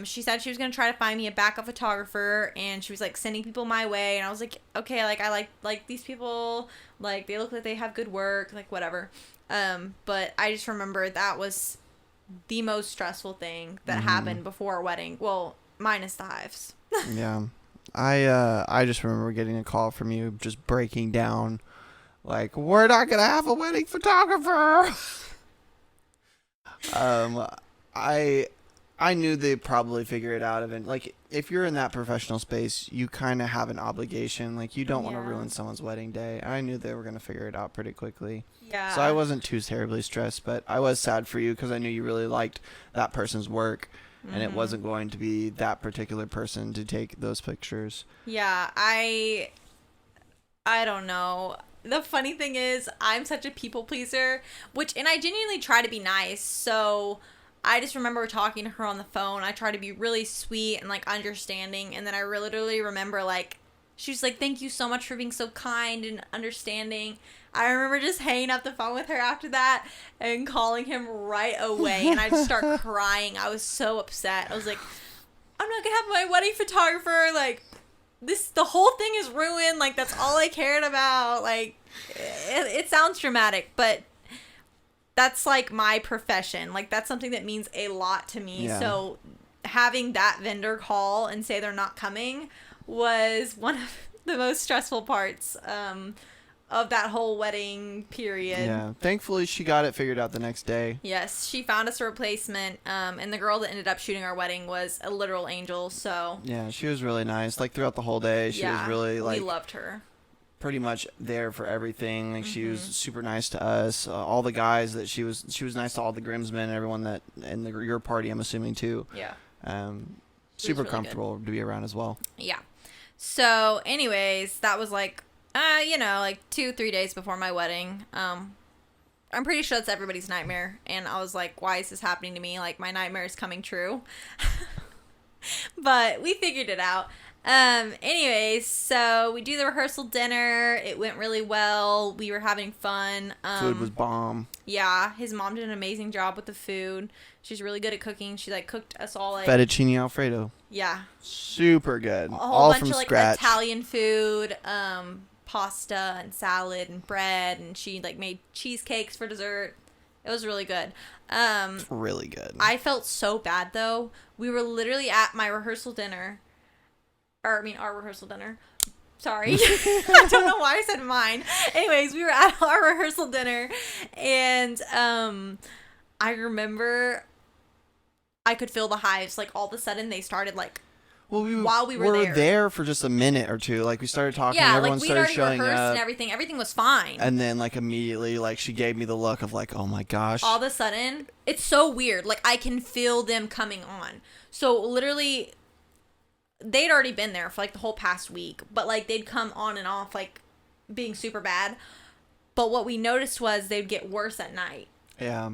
[SPEAKER 1] she said she was going to try to find me a backup photographer, and she was, like, sending people my way, and I was like, okay, like, I like these people, like, they look like they have good work, like, whatever. But I just remember that was the most stressful thing that happened before our wedding. Well, minus the hives.
[SPEAKER 3] Yeah. I just remember getting a call from you just breaking down like, we're not going to have a wedding photographer. I knew they'd probably figure it out. Like, if you're in that professional space, you kind of have an obligation. Like, you don't want to ruin someone's wedding day. I knew they were going to figure it out pretty quickly.
[SPEAKER 1] Yeah.
[SPEAKER 3] So I wasn't too terribly stressed, but I was sad for you because I knew you really liked that person's work, and it wasn't going to be that particular person to take those pictures.
[SPEAKER 1] Yeah, I don't know. The funny thing is, I'm such a people pleaser, and I genuinely try to be nice, so I just remember talking to her on the phone. I tried to be really sweet and, like, understanding. And then I literally remember, like, she was like, thank you so much for being so kind and understanding. I remember just hanging up the phone with her after that and calling him right away. And I just start crying. I was so upset. I was like, I'm not going to have my wedding photographer. Like, the whole thing is ruined. Like, that's all I cared about. Like, it sounds dramatic, but that's, like, my profession. Like, that's something that means a lot to me.
[SPEAKER 3] Yeah.
[SPEAKER 1] So having that vendor call and say they're not coming was one of the most stressful parts of that whole wedding period.
[SPEAKER 3] Yeah. Thankfully, she got it figured out the next day.
[SPEAKER 1] Yes, she found us a replacement, and the girl that ended up shooting our wedding was a literal angel, so...
[SPEAKER 3] Yeah, she was really nice. Like, throughout the whole day, she was really, like...
[SPEAKER 1] we loved her.
[SPEAKER 3] Pretty much there for everything. Like, she was super nice to us. All the guys that she was nice to all the groomsmen, everyone that in your party, I'm assuming too.
[SPEAKER 1] Yeah.
[SPEAKER 3] Super
[SPEAKER 1] really
[SPEAKER 3] comfortable to be around as well.
[SPEAKER 1] Yeah. So, anyways, that was like, like 2-3 days before my wedding. I'm pretty sure it's everybody's nightmare, and I was like, why is this happening to me? Like, my nightmare is coming true. But we figured it out. Anyways, so we do the rehearsal dinner. It went really well. We were having fun.
[SPEAKER 3] Food was bomb.
[SPEAKER 1] Yeah, his mom did an amazing job with the food. She's really good at cooking. She like cooked us all like
[SPEAKER 3] Fettuccine Alfredo.
[SPEAKER 1] yeah,
[SPEAKER 3] Super good.
[SPEAKER 1] a whole
[SPEAKER 3] All
[SPEAKER 1] bunch
[SPEAKER 3] from
[SPEAKER 1] of like
[SPEAKER 3] scratch.
[SPEAKER 1] Italian food, pasta and salad and bread, and she like made cheesecakes for dessert. It was really good.
[SPEAKER 3] Really good.
[SPEAKER 1] I felt so bad though. We were literally at my rehearsal dinner. Our rehearsal dinner. Sorry. I don't know why I said mine. Anyways, we were at our rehearsal dinner, and I remember I could feel the hives. Like, all of a sudden, they started, like,
[SPEAKER 3] well,
[SPEAKER 1] while we were there.
[SPEAKER 3] for just a minute or two. Like, we started talking.
[SPEAKER 1] yeah,
[SPEAKER 3] Everyone
[SPEAKER 1] like, we'd
[SPEAKER 3] started
[SPEAKER 1] already
[SPEAKER 3] showing
[SPEAKER 1] rehearsed
[SPEAKER 3] up.
[SPEAKER 1] and everything. Everything was fine.
[SPEAKER 3] And then, like, immediately, like, she gave me the look of, like, oh, my gosh.
[SPEAKER 1] All of a sudden, it's so weird. Like, I can feel them coming on. So, literally, they'd already been there for, like, the whole past week. But, like, they'd come on and off, like, being super bad. But what we noticed was they'd get worse at night.
[SPEAKER 3] Yeah.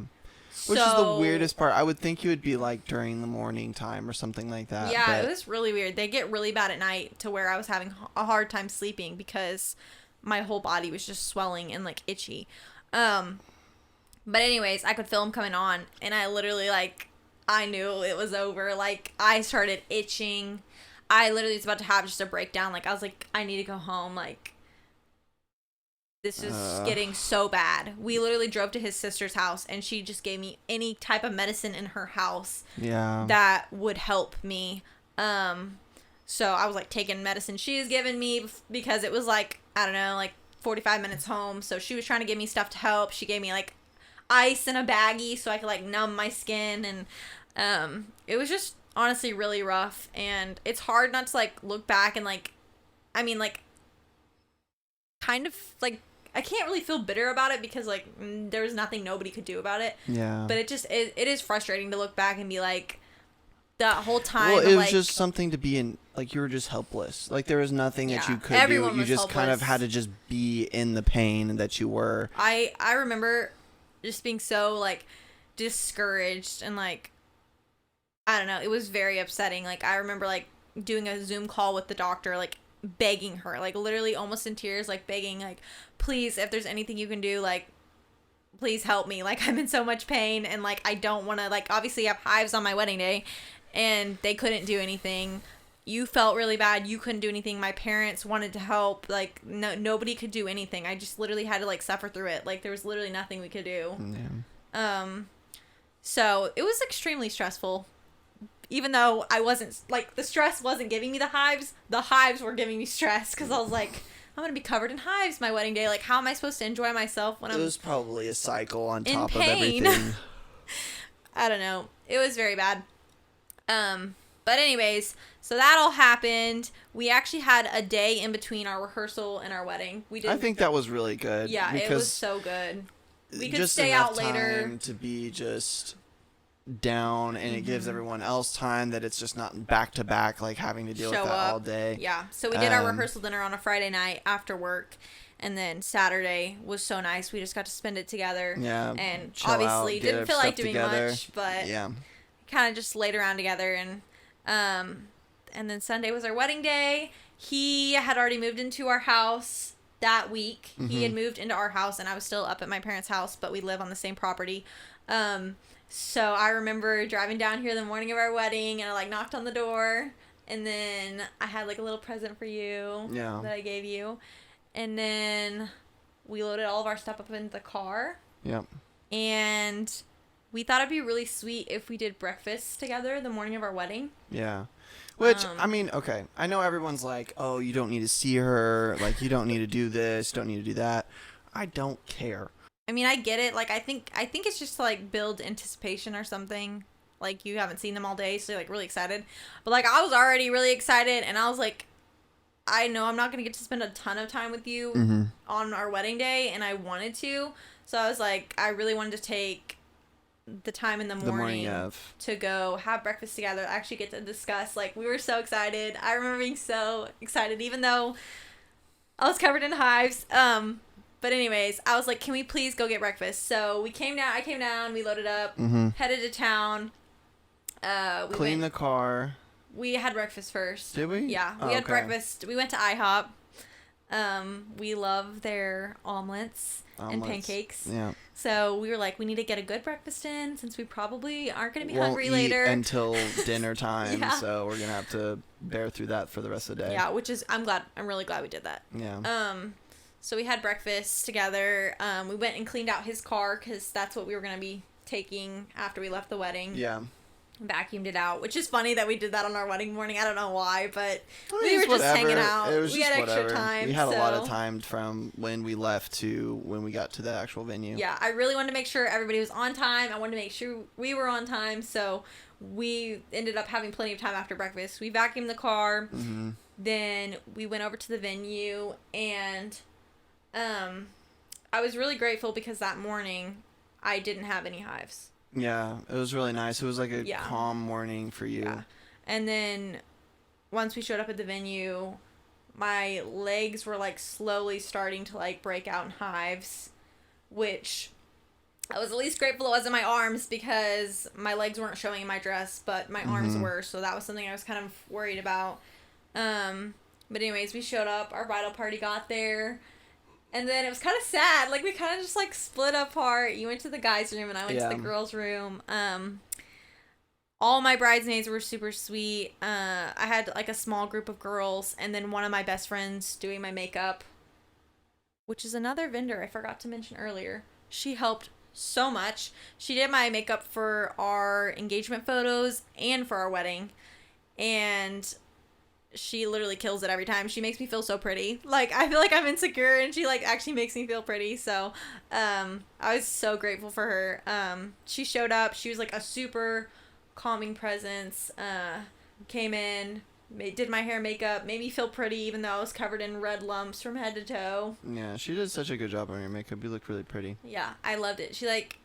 [SPEAKER 3] Which is the weirdest part. I would think you would be, like, during the morning time or something like that.
[SPEAKER 1] Yeah,
[SPEAKER 3] but
[SPEAKER 1] it was really weird. They get really bad at night to where I was having a hard time sleeping because my whole body was just swelling and, like, itchy. But anyways, I could feel them coming on, and I literally, like, I knew it was over. Like, I started itching. I literally was about to have just a breakdown. Like, I was like, I need to go home. Like, this is getting so bad. We literally drove to his sister's house, and she just gave me any type of medicine in her house
[SPEAKER 3] yeah.
[SPEAKER 1] that would help me. So I was, like, taking medicine she was giving me because it was, like, I don't know, like, 45 minutes home. So she was trying to give me stuff to help. She gave me, like, ice in a baggie so I could, like, numb my skin. And it was just honestly really rough. And it's hard not to, like, look back and, like, I mean, like, kind of, like, I can't really feel bitter about it because, like, there was nothing nobody could do about it.
[SPEAKER 3] Yeah.
[SPEAKER 1] But it is frustrating to look back and be like, that whole time.
[SPEAKER 3] Well, it was
[SPEAKER 1] like,
[SPEAKER 3] just something to be in, like, you were just helpless. Like, there was nothing that
[SPEAKER 1] Yeah,
[SPEAKER 3] you could
[SPEAKER 1] everyone
[SPEAKER 3] do. You
[SPEAKER 1] was
[SPEAKER 3] just kind of
[SPEAKER 1] helpless.
[SPEAKER 3] had to just be in the pain that you were.
[SPEAKER 1] I remember just being so, like, discouraged and, like, I don't know. It was very upsetting. Like, I remember, like, doing a Zoom call with the doctor, like, begging her, like, literally almost in tears, like, begging, like, please, if there's anything you can do, like, please help me. Like, I'm in so much pain, and, like, I don't want to, like, obviously have hives on my wedding day, and they couldn't do anything. You felt really bad. You couldn't do anything. My parents wanted to help. Like, nobody could do anything. I just literally had to, like, suffer through it. Like, there was literally nothing we could do.
[SPEAKER 3] Yeah.
[SPEAKER 1] So it was extremely stressful. Even though I wasn't, like, the stress wasn't giving me the hives were giving me stress because I was like, I'm going to be covered in hives my wedding day. Like, how am I supposed to enjoy myself when
[SPEAKER 3] It
[SPEAKER 1] I'm
[SPEAKER 3] was probably a cycle on
[SPEAKER 1] in
[SPEAKER 3] top of
[SPEAKER 1] pain.
[SPEAKER 3] everything.
[SPEAKER 1] I don't know. It was very bad. But anyways, so that all happened. We actually had a day in between our rehearsal and our wedding. We did.
[SPEAKER 3] I think that was really good.
[SPEAKER 1] Yeah, it was
[SPEAKER 3] because
[SPEAKER 1] so good. We could
[SPEAKER 3] just
[SPEAKER 1] stay
[SPEAKER 3] enough
[SPEAKER 1] out later.
[SPEAKER 3] time to be just down, and it gives everyone else time that it's just not back to back, like having to deal
[SPEAKER 1] Show
[SPEAKER 3] with that
[SPEAKER 1] up.
[SPEAKER 3] all day.
[SPEAKER 1] Yeah. So we did our rehearsal dinner on a Friday night after work. And then Saturday was so nice. We just got to spend it together.
[SPEAKER 3] Yeah,
[SPEAKER 1] And
[SPEAKER 3] chill out,
[SPEAKER 1] obviously
[SPEAKER 3] get
[SPEAKER 1] didn't
[SPEAKER 3] our
[SPEAKER 1] feel like
[SPEAKER 3] stuff
[SPEAKER 1] doing
[SPEAKER 3] together.
[SPEAKER 1] much, but
[SPEAKER 3] Yeah.
[SPEAKER 1] kind of just laid around together. And then Sunday was our wedding day. He had already moved into our house that week. He had moved into our house, and I was still up at my parents' house, but we live on the same property. So I remember driving down here the morning of our wedding, and I, like, knocked on the door, and then I had, like, a little present for you
[SPEAKER 3] Yeah.
[SPEAKER 1] that I gave you. And then we loaded all of our stuff up into the car,
[SPEAKER 3] Yep.
[SPEAKER 1] and we thought it'd be really sweet if we did breakfast together the morning of our wedding.
[SPEAKER 3] Yeah. Which, I mean, okay, I know everyone's like, oh, you don't need to see her, like, you don't need to do this, you don't need to do that. I don't care.
[SPEAKER 1] I mean, I get it. Like, I think it's just to, like, build anticipation or something. Like, you haven't seen them all day, so you're, like, really excited. But, like, I was already really excited, and I was like, I know I'm not going to get to spend a ton of time with you on our wedding day, and I wanted to. So I was like, I really wanted to take the time in the morning
[SPEAKER 3] of.
[SPEAKER 1] to go have breakfast together, actually get to discuss. Like, we were so excited. I remember being so excited, even though I was covered in hives. But anyways, I was like, can we please go get breakfast? So I came down, we loaded up, headed to town.
[SPEAKER 3] Clean the car.
[SPEAKER 1] We had breakfast first.
[SPEAKER 3] Did we?
[SPEAKER 1] Yeah,
[SPEAKER 3] Oh,
[SPEAKER 1] we had
[SPEAKER 3] okay.
[SPEAKER 1] breakfast. We went to IHOP. We love their omelets and
[SPEAKER 3] Omelets.
[SPEAKER 1] pancakes.
[SPEAKER 3] Yeah.
[SPEAKER 1] So we were like, we need to get a good breakfast in since we probably aren't going to be
[SPEAKER 3] Won't
[SPEAKER 1] hungry
[SPEAKER 3] eat
[SPEAKER 1] later.
[SPEAKER 3] until dinner time,
[SPEAKER 1] Yeah.
[SPEAKER 3] so we're gonna have to bear through that for the rest of the day.
[SPEAKER 1] Yeah, which is I'm really glad we did that.
[SPEAKER 3] Yeah.
[SPEAKER 1] So we had breakfast together. We went and cleaned out his car because that's what we were going to be taking after we left the wedding.
[SPEAKER 3] Yeah.
[SPEAKER 1] Vacuumed it out, which is funny that we did that on our wedding morning. I don't know why, but
[SPEAKER 3] I mean,
[SPEAKER 1] we were
[SPEAKER 3] it's
[SPEAKER 1] just hanging
[SPEAKER 3] whatever.
[SPEAKER 1] out.
[SPEAKER 3] It was
[SPEAKER 1] We
[SPEAKER 3] just
[SPEAKER 1] had extra
[SPEAKER 3] whatever.
[SPEAKER 1] time.
[SPEAKER 3] We had a lot of
[SPEAKER 1] so-
[SPEAKER 3] time from when we left to when we got to the actual venue.
[SPEAKER 1] Yeah, I really wanted to make sure everybody was on time. I wanted to make sure we were on time, so we ended up having plenty of time after breakfast. We vacuumed the car.
[SPEAKER 3] Mm-hmm.
[SPEAKER 1] Then we went over to the venue, and I was really grateful because that morning I didn't have any hives.
[SPEAKER 3] Yeah, it was really nice. It was like a
[SPEAKER 1] Yeah.
[SPEAKER 3] calm morning for you.
[SPEAKER 1] Yeah. And then once we showed up at the venue, my legs were like slowly starting to like break out in hives, which I was at least grateful it wasn't my arms because my legs weren't showing in my dress, but my arms were, so that was something I was kind of worried about. But anyways, we showed up, our bridal party got there, and then it was kind of sad. Like, we kind of just, like, split apart. You went to the guys' room, and I went to the girls' room. All my bridesmaids were super sweet. I had, like, a small group of girls, and then one of my best friends doing my makeup, which is another vendor I forgot to mention earlier. She helped so much. She did my makeup for our engagement photos and for our wedding, and she literally kills it every time. She makes me feel so pretty. Like, I feel like I'm insecure, and she, like, actually makes me feel pretty. So, I was so grateful for her. She showed up. She was, like, a super calming presence. Came in, did my hair and makeup, made me feel pretty, even though I was covered in red lumps from head to toe.
[SPEAKER 3] Yeah, she did such a good job on your makeup. You look really pretty.
[SPEAKER 1] Yeah, I loved it. She, like,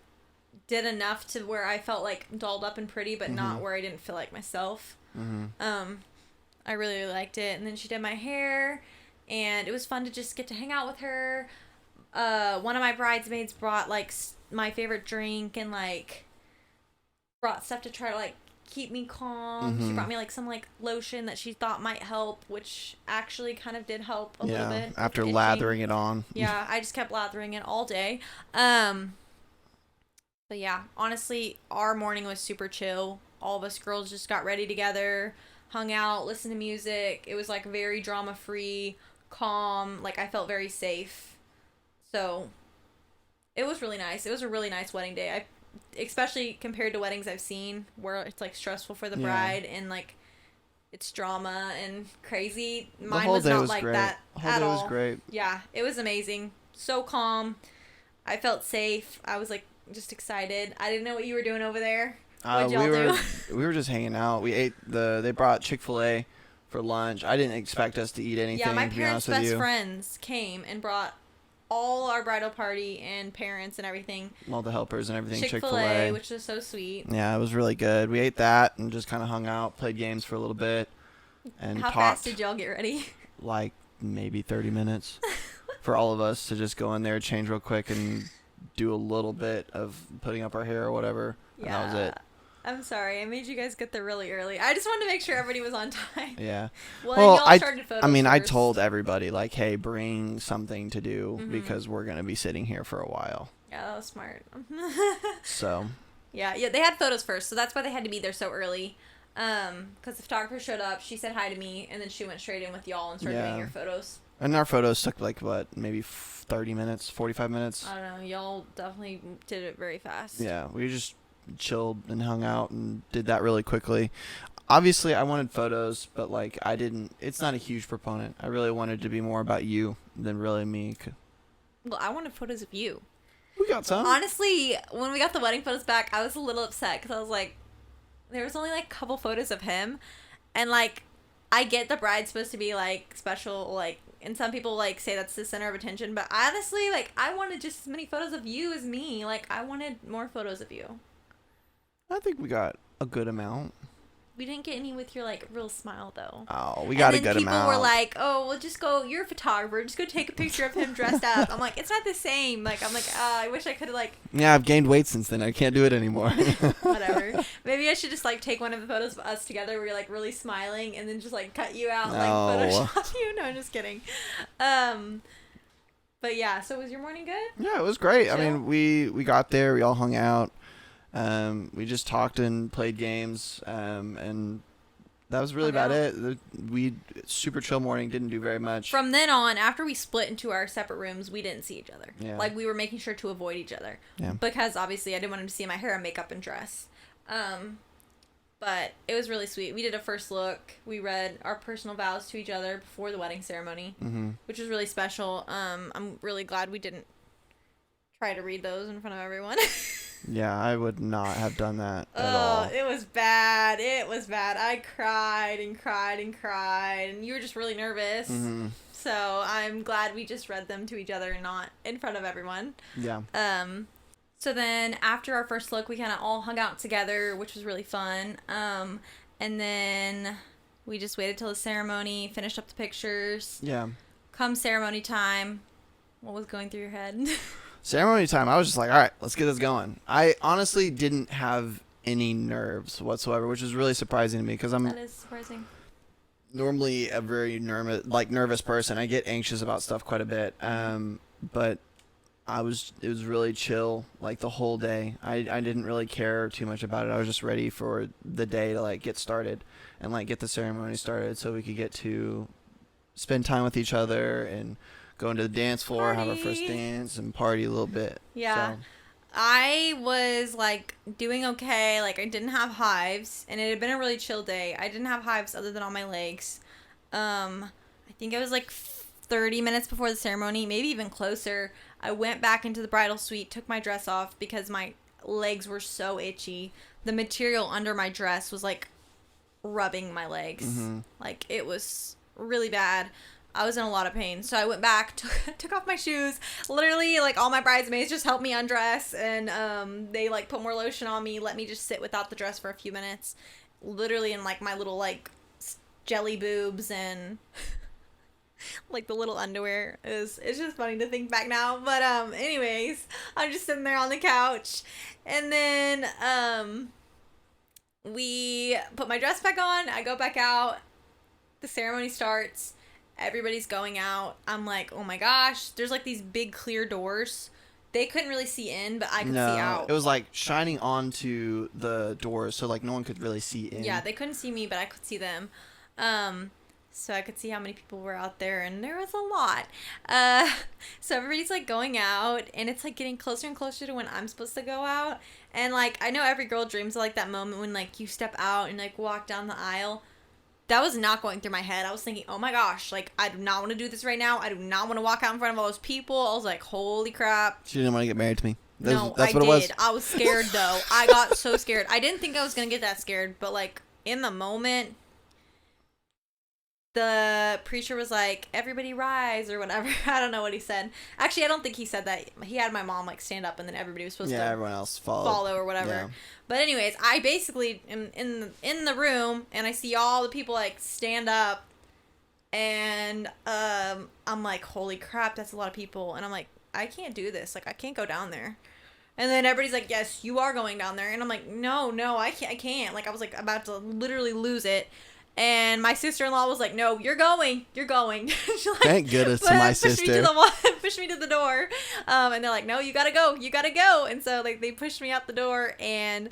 [SPEAKER 1] did enough to where I felt, like, dolled up and pretty, but not where I didn't feel like myself. I really, really liked it. And then she did my hair, and it was fun to just get to hang out with her. One of my bridesmaids brought, like, my favorite drink and, like, brought stuff to try to, like, keep me calm. She brought me, like, some, like, lotion that she thought might help, which actually kind of did help a little bit.
[SPEAKER 3] After
[SPEAKER 1] Itchy.
[SPEAKER 3] lathering it on.
[SPEAKER 1] Yeah, I just kept lathering it all day. But yeah, honestly, our morning was super chill. All of us girls just got ready together, hung out, listened to music. It was like very drama free, calm. Like, I felt very safe. So it was really nice. It was a really nice wedding day. Especially compared to weddings I've seen where it's like stressful for the bride and like it's drama and crazy. Mine was not like that
[SPEAKER 3] The whole
[SPEAKER 1] at
[SPEAKER 3] day
[SPEAKER 1] all.
[SPEAKER 3] was great.
[SPEAKER 1] Yeah, it was amazing. So calm. I felt safe. I was like just excited. I didn't know what you were doing over there. What'd y'all do?
[SPEAKER 3] We were just hanging out. We ate they brought Chick-fil-A for lunch. I didn't expect us to eat anything.
[SPEAKER 1] Yeah, my
[SPEAKER 3] to be
[SPEAKER 1] parents'
[SPEAKER 3] honest with
[SPEAKER 1] best
[SPEAKER 3] you.
[SPEAKER 1] friends came and brought all our bridal party and parents and everything.
[SPEAKER 3] All the helpers and everything.
[SPEAKER 1] Chick-fil-A, which was so sweet.
[SPEAKER 3] Yeah, it was really good. We ate that and just kind of hung out, played games for a little bit, and
[SPEAKER 1] How
[SPEAKER 3] talked.
[SPEAKER 1] fast did y'all get ready?
[SPEAKER 3] Like maybe 30 minutes for all of us to just go in there, change real quick, and do a little bit of putting up our hair or whatever. And that was it.
[SPEAKER 1] I'm sorry. I made you guys get there really early. I just wanted to make sure everybody was on time.
[SPEAKER 3] Yeah.
[SPEAKER 1] Well, y'all started photos
[SPEAKER 3] I mean, I
[SPEAKER 1] first.
[SPEAKER 3] told everybody, like, hey, bring something to do
[SPEAKER 1] Mm-hmm.
[SPEAKER 3] because we're going to be sitting here for a while.
[SPEAKER 1] Yeah, that was smart.
[SPEAKER 3] So,
[SPEAKER 1] Yeah, they had photos first, so that's why they had to be there so early. Because the photographer showed up, she said hi to me, and then she went straight in with y'all and started
[SPEAKER 3] Yeah.
[SPEAKER 1] getting your photos.
[SPEAKER 3] and our photos took, like, what, maybe 30 minutes, 45 minutes?
[SPEAKER 1] I don't know, y'all definitely did it very fast.
[SPEAKER 3] Yeah, we just chilled and hung out and did that really quickly. Obviously, I wanted photos, but, like, it's not a huge proponent. I really wanted to be more about you than really me.
[SPEAKER 1] Well, I wanted photos of you.
[SPEAKER 3] We got some.
[SPEAKER 1] Honestly, when we got the wedding photos back, I was a little upset because I was like, there was only like a couple photos of him, and like, I get the bride's supposed to be like special, like, and some people like say that's the center of attention, but honestly, like, I wanted just as many photos of you as me. Like, I wanted more photos of you.
[SPEAKER 3] I think we got a good amount.
[SPEAKER 1] We didn't get any with your, like, real smile, though.
[SPEAKER 3] Oh, we got to gut him out.
[SPEAKER 1] And then people were like, oh, well, just go, you're a photographer, just go take a picture of him dressed up. I'm like, it's not the same. Like, I'm like, I wish I could have, like...
[SPEAKER 3] Yeah, I've gained weight since then. I can't do it anymore.
[SPEAKER 1] Whatever. Maybe I should just, like, take one of the photos of us together where you're, like, really smiling and then just, like, cut you out and, like, Photoshop you. No, I'm just kidding. But, yeah, so was your morning good?
[SPEAKER 3] Yeah, it was great.
[SPEAKER 1] Chill?
[SPEAKER 3] I mean, we got there. We all hung out. We just talked and played games. And... that was really about it. We super chill morning, didn't do very much.
[SPEAKER 1] From then on, after we split into our separate rooms, we didn't see each other.
[SPEAKER 3] Yeah.
[SPEAKER 1] Like, we were making sure to avoid each other.
[SPEAKER 3] Yeah.
[SPEAKER 1] Because, obviously, I didn't want him to see my hair and makeup and dress. But it was really sweet. We did a first look. We read our personal vows to each other before the wedding ceremony, which was really special. I'm really glad we didn't try to read those in front of everyone.
[SPEAKER 3] Yeah, I would not have done that at all.
[SPEAKER 1] Oh, it was bad. It was bad. I cried and cried and cried, and you were just really nervous. So I'm glad we just read them to each other and not in front of everyone.
[SPEAKER 3] Yeah.
[SPEAKER 1] So then after our first look, we kind of all hung out together, which was really fun. And then we just waited till the ceremony, finished up the pictures.
[SPEAKER 3] Yeah.
[SPEAKER 1] Come ceremony time, what was going through your head?
[SPEAKER 3] Ceremony time, I was just like, all right, let's get this going. I honestly didn't have any nerves whatsoever, which is really surprising to me because I'm
[SPEAKER 1] That is surprising.
[SPEAKER 3] normally a very nervous person. I get anxious about stuff quite a bit. But it was really chill like the whole day. I didn't really care too much about it. I was just ready for the day to like get started and like get the ceremony started so we could get to spend time with each other and go into the dance floor, have our first dance, and party a little bit.
[SPEAKER 1] Yeah.
[SPEAKER 3] So.
[SPEAKER 1] I was, like, doing okay. Like, I didn't have hives, and it had been a really chill day. I didn't have hives other than on my legs. I think it was, like, 30 minutes before the ceremony, maybe even closer. I went back into the bridal suite, took my dress off because my legs were so itchy. The material under my dress was, like, rubbing my legs. Like, it was really bad. I was in a lot of pain. So I went back, took off my shoes. Literally, like, all my bridesmaids just helped me undress. And they, like, put more lotion on me, let me just sit without the dress for a few minutes. Literally in, like, my little, like, jelly boobs and, like, the little underwear. It's just funny to think back now. But, anyways, I'm just sitting there on the couch. And then, we put my dress back on. I go back out. The ceremony starts. Everybody's going out. I'm like, oh my gosh. There's like these big clear doors. They couldn't really see in, but I could see out.
[SPEAKER 3] It was like shining onto the doors, so like no one could really see in.
[SPEAKER 1] Yeah, they couldn't see me, but I could see them. So I could see how many people were out there, and there was a lot. So everybody's like going out, and it's like getting closer and closer to when I'm supposed to go out. And like, I know every girl dreams of like that moment when like you step out and like walk down the aisle. That was not going through my head. I was thinking, oh my gosh, like, I do not want to do this right now. I do not want to walk out in front of all those people. I was like, holy crap.
[SPEAKER 3] She didn't want to get married to me. That's
[SPEAKER 1] I
[SPEAKER 3] what
[SPEAKER 1] did.
[SPEAKER 3] It was.
[SPEAKER 1] I was scared, though. I got so scared. I didn't think I was going to get that scared, but, like, in the moment, the preacher was like, everybody rise, or whatever. I don't know what he said. Actually, I don't think he said that. He had my mom, like, stand up, and then everybody was supposed to
[SPEAKER 3] everyone else
[SPEAKER 1] follow or whatever. Yeah. But anyways, I basically am in the room, and I see all the people, like, stand up, and I'm like, holy crap, that's a lot of people. And I'm like, I can't do this. Like, I can't go down there. And then everybody's like, yes, you are going down there. And I'm like, no, I can't. Like, I was, like, about to literally lose it. And my sister-in-law was like, no, you're going. She, like,
[SPEAKER 3] thank goodness to my sister.
[SPEAKER 1] Pushed me to the door. And they're like, no, you gotta go. And so, like, they pushed me out the door, and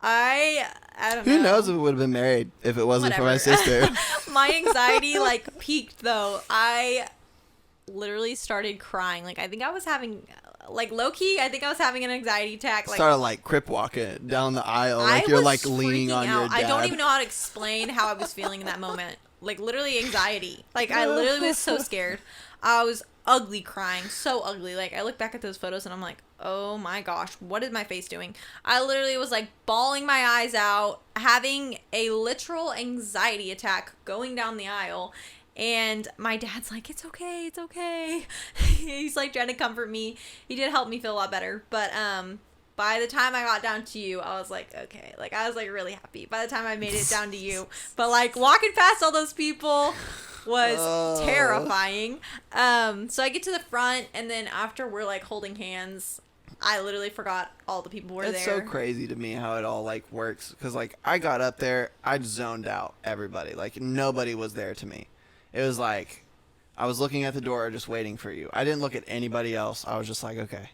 [SPEAKER 1] I don't know.
[SPEAKER 3] Who knows if we would have been married if it wasn't for my sister.
[SPEAKER 1] My anxiety, like, peaked, though. I literally started crying. Like, I think I was having, like, low-key, I think I was having an anxiety attack. Like,
[SPEAKER 3] started, like, crip walking down the aisle. Like, you're, like, leaning on your dad.
[SPEAKER 1] I don't even know how to explain how I was feeling in that moment. Like, literally anxiety. Like, I literally was so scared. I was ugly crying. So ugly. Like, I look back at those photos and I'm like, oh my gosh, what is my face doing? I literally was, like, bawling my eyes out, having a literal anxiety attack going down the aisle. And my dad's like, it's okay. He's, like, trying to comfort me. He did help me feel a lot better. But, by the time I got down to you, I was like, okay. Like, I was, like, really happy by the time I made it down to you. But, like, walking past all those people was terrifying. So I get to the front, and then after we're, like, holding hands, I literally forgot all the people were there.
[SPEAKER 3] It's so crazy to me how it all, like, works. Because, like, I got up there, I zoned out everybody. Like, nobody was there to me. It was like, I was looking at the door just waiting for you. I didn't look at anybody else. I was just like, okay,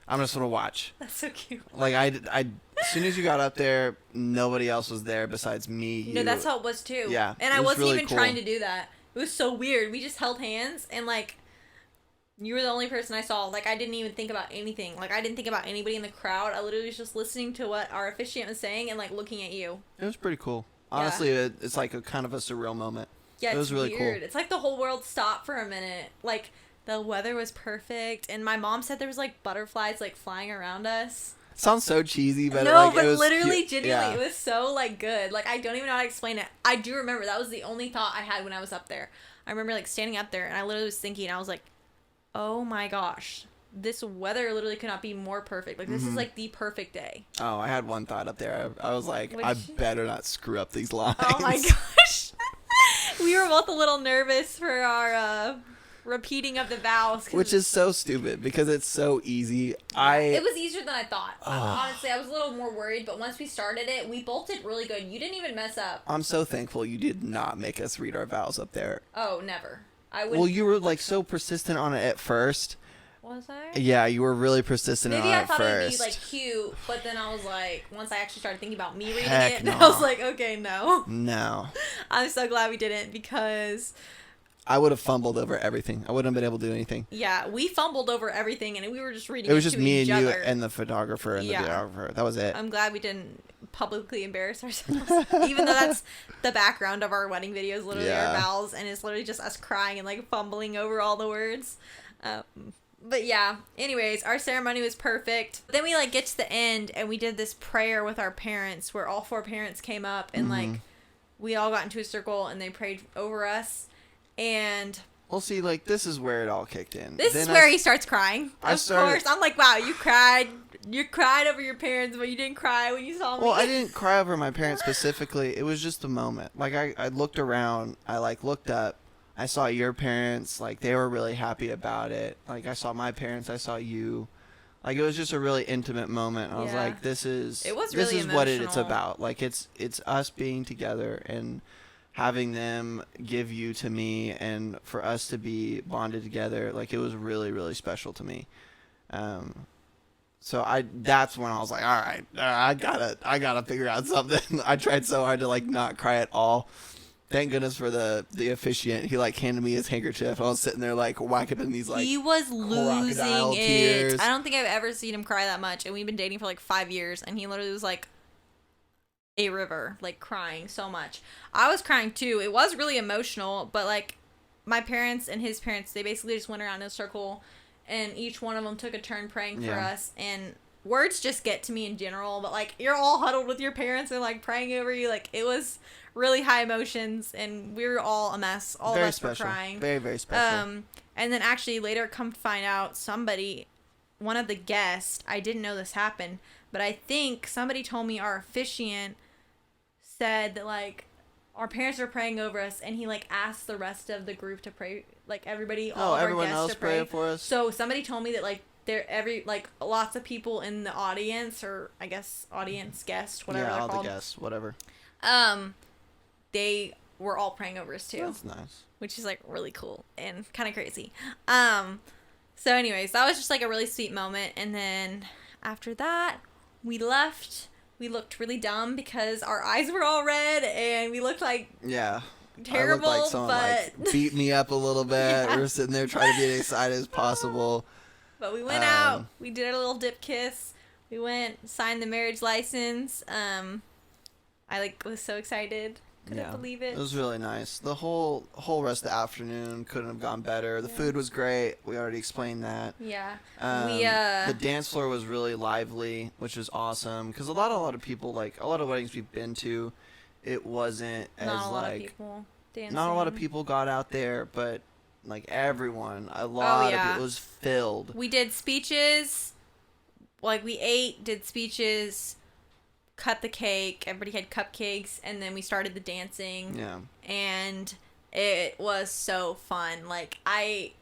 [SPEAKER 3] I'm just going to watch.
[SPEAKER 1] That's so cute.
[SPEAKER 3] Like, as soon as you got up there, nobody else was there besides me, you.
[SPEAKER 1] No, that's how it was, too.
[SPEAKER 3] Yeah.
[SPEAKER 1] And I
[SPEAKER 3] was
[SPEAKER 1] wasn't
[SPEAKER 3] really
[SPEAKER 1] even
[SPEAKER 3] cool.
[SPEAKER 1] trying to do that. It was so weird. We just held hands, and, like, you were the only person I saw. Like, I didn't even think about anything. Like, I didn't think about anybody in the crowd. I literally was just listening to what our officiant was saying and, like, looking at you.
[SPEAKER 3] It was pretty cool.
[SPEAKER 1] Yeah.
[SPEAKER 3] Honestly, it's like a kind of a surreal moment.
[SPEAKER 1] Yeah,
[SPEAKER 3] it was really
[SPEAKER 1] weird.
[SPEAKER 3] cool.
[SPEAKER 1] It's like the whole world stopped for a minute. Like, the weather was perfect, and my mom said there was, like, butterflies, like, flying around us.
[SPEAKER 3] Sounds so cheesy, but
[SPEAKER 1] No,
[SPEAKER 3] like,
[SPEAKER 1] but
[SPEAKER 3] it was
[SPEAKER 1] literally,
[SPEAKER 3] cute.
[SPEAKER 1] genuinely,
[SPEAKER 3] Yeah.
[SPEAKER 1] it was so, like, good. Like, I don't even know how to explain it. I do remember that was the only thought I had when I was up there. I remember, like, standing up there, and I literally was thinking, I was like, oh my gosh, this weather literally could not be more perfect. Like, this is, like, the perfect day.
[SPEAKER 3] Oh, I had one thought up there. I was like,
[SPEAKER 1] What
[SPEAKER 3] I
[SPEAKER 1] did you-
[SPEAKER 3] better not screw up these lines.
[SPEAKER 1] Oh my gosh. We were both a little nervous for our repeating of the vows.
[SPEAKER 3] Which is so stupid because it's so easy.
[SPEAKER 1] It was easier than I thought. Honestly, I was a little more worried, but once we started it, we both did really good. You didn't even mess up.
[SPEAKER 3] I'm so thankful you did not make us read our vows up there.
[SPEAKER 1] Oh, never. I would.
[SPEAKER 3] Well, you were like so persistent on it at first.
[SPEAKER 1] Was I?
[SPEAKER 3] Yeah, you were really persistent
[SPEAKER 1] Maybe
[SPEAKER 3] on
[SPEAKER 1] I
[SPEAKER 3] it at
[SPEAKER 1] thought it would be
[SPEAKER 3] first.
[SPEAKER 1] like cute, but then I was like, once I actually started thinking about me reading
[SPEAKER 3] Heck
[SPEAKER 1] it,
[SPEAKER 3] no.
[SPEAKER 1] I was like, okay, no.
[SPEAKER 3] No.
[SPEAKER 1] I'm so glad we didn't because,
[SPEAKER 3] I would have fumbled over everything. I wouldn't have been able to do anything.
[SPEAKER 1] yeah, we fumbled over everything and we were just reading
[SPEAKER 3] It was
[SPEAKER 1] it
[SPEAKER 3] just
[SPEAKER 1] to
[SPEAKER 3] me and
[SPEAKER 1] each
[SPEAKER 3] you
[SPEAKER 1] other.
[SPEAKER 3] and the photographer and
[SPEAKER 1] Yeah.
[SPEAKER 3] the videographer. That was it.
[SPEAKER 1] I'm glad we didn't publicly embarrass ourselves, even though that's the background of our wedding videos, literally
[SPEAKER 3] Yeah.
[SPEAKER 1] our vows, and it's literally just us crying and like fumbling over all the words. But yeah, anyways, our ceremony was perfect. Then we like get to the end and we did this prayer with our parents where all four parents came up and like we all got into a circle and they prayed over us. And
[SPEAKER 3] Well, see, like, this is where it all kicked in.
[SPEAKER 1] this
[SPEAKER 3] Then
[SPEAKER 1] is
[SPEAKER 3] I
[SPEAKER 1] where
[SPEAKER 3] s-
[SPEAKER 1] he starts crying.
[SPEAKER 3] I
[SPEAKER 1] Of
[SPEAKER 3] started-
[SPEAKER 1] course. I'm like, wow, you cried. You cried over your parents, but you didn't cry when you saw me.
[SPEAKER 3] Well, I didn't cry over my parents specifically. It was just a moment. Like, I looked around. I, like, looked up. I saw your parents. Like, they were really happy about it. Like, I saw my parents. I saw you. Like, it was just a really intimate moment. I was
[SPEAKER 1] Yeah.
[SPEAKER 3] like, this is...
[SPEAKER 1] It was
[SPEAKER 3] this
[SPEAKER 1] really
[SPEAKER 3] is what it's
[SPEAKER 1] emotional.
[SPEAKER 3] about. Like, it's us being together and having them give you to me and for us to be bonded together. Like, it was really, really special to me. So that's when I was like, all right, I gotta figure out something. I tried so hard to like not cry at all. Thank goodness for the officiant. He like handed me his handkerchief. I was sitting there like whacking in these like
[SPEAKER 1] he was losing
[SPEAKER 3] crocodile
[SPEAKER 1] it.
[SPEAKER 3] tears.
[SPEAKER 1] I don't think I've ever seen him cry that much, and we've been dating for like 5 years, and he literally was like a river, like crying so much. I was crying too. It was really emotional, but like my parents and his parents, they basically just went around in a circle, and each one of them took a turn praying for
[SPEAKER 3] Yeah.
[SPEAKER 1] us. And words just get to me in general, but like you're all huddled with your parents and like praying over you. Like it was really high emotions, and we were all a mess. All
[SPEAKER 3] very
[SPEAKER 1] of us
[SPEAKER 3] special.
[SPEAKER 1] were crying.
[SPEAKER 3] Very, very special.
[SPEAKER 1] And then actually later come to find out one of the guests, I didn't know this happened, but I think somebody told me our officiant said that like our parents were praying over us, and he like asked the rest of the group to pray, like everybody, all of our
[SPEAKER 3] everyone
[SPEAKER 1] guests
[SPEAKER 3] else
[SPEAKER 1] to pray
[SPEAKER 3] prayed for us.
[SPEAKER 1] So somebody told me that like lots of people in the audience, or I guess audience guests, whatever
[SPEAKER 3] yeah,
[SPEAKER 1] they're
[SPEAKER 3] all
[SPEAKER 1] called,
[SPEAKER 3] the guests, whatever.
[SPEAKER 1] they were all praying over us too.
[SPEAKER 3] That's nice.
[SPEAKER 1] Which is like really cool and kind of crazy. So anyways, that was just like a really sweet moment. And then after that, we left. We looked really dumb because our eyes were all red and we looked like
[SPEAKER 3] Yeah.
[SPEAKER 1] terrible,
[SPEAKER 3] I looked like someone
[SPEAKER 1] but
[SPEAKER 3] like beat me up a little bit.
[SPEAKER 1] Yeah.
[SPEAKER 3] We were sitting there trying to be as excited as possible.
[SPEAKER 1] but we went out. We did a little dip kiss. We went, signed the marriage license. I like was so excited. Couldn't believe it.
[SPEAKER 3] It was really nice. The whole rest of the afternoon couldn't have gone better. The food was great. We already explained that.
[SPEAKER 1] Yeah.
[SPEAKER 3] The dance floor was really lively, which was awesome. Because a lot of people, like a lot of weddings we've been to, it wasn't as
[SPEAKER 1] not a lot of
[SPEAKER 3] like
[SPEAKER 1] people dancing.
[SPEAKER 3] not a lot of people got out there, but like everyone, a lot of
[SPEAKER 1] yeah.
[SPEAKER 3] it was filled.
[SPEAKER 1] We did speeches. like we ate, did speeches, cut the cake. Everybody had cupcakes, and then we started the dancing.
[SPEAKER 3] Yeah.
[SPEAKER 1] And it was so fun. Like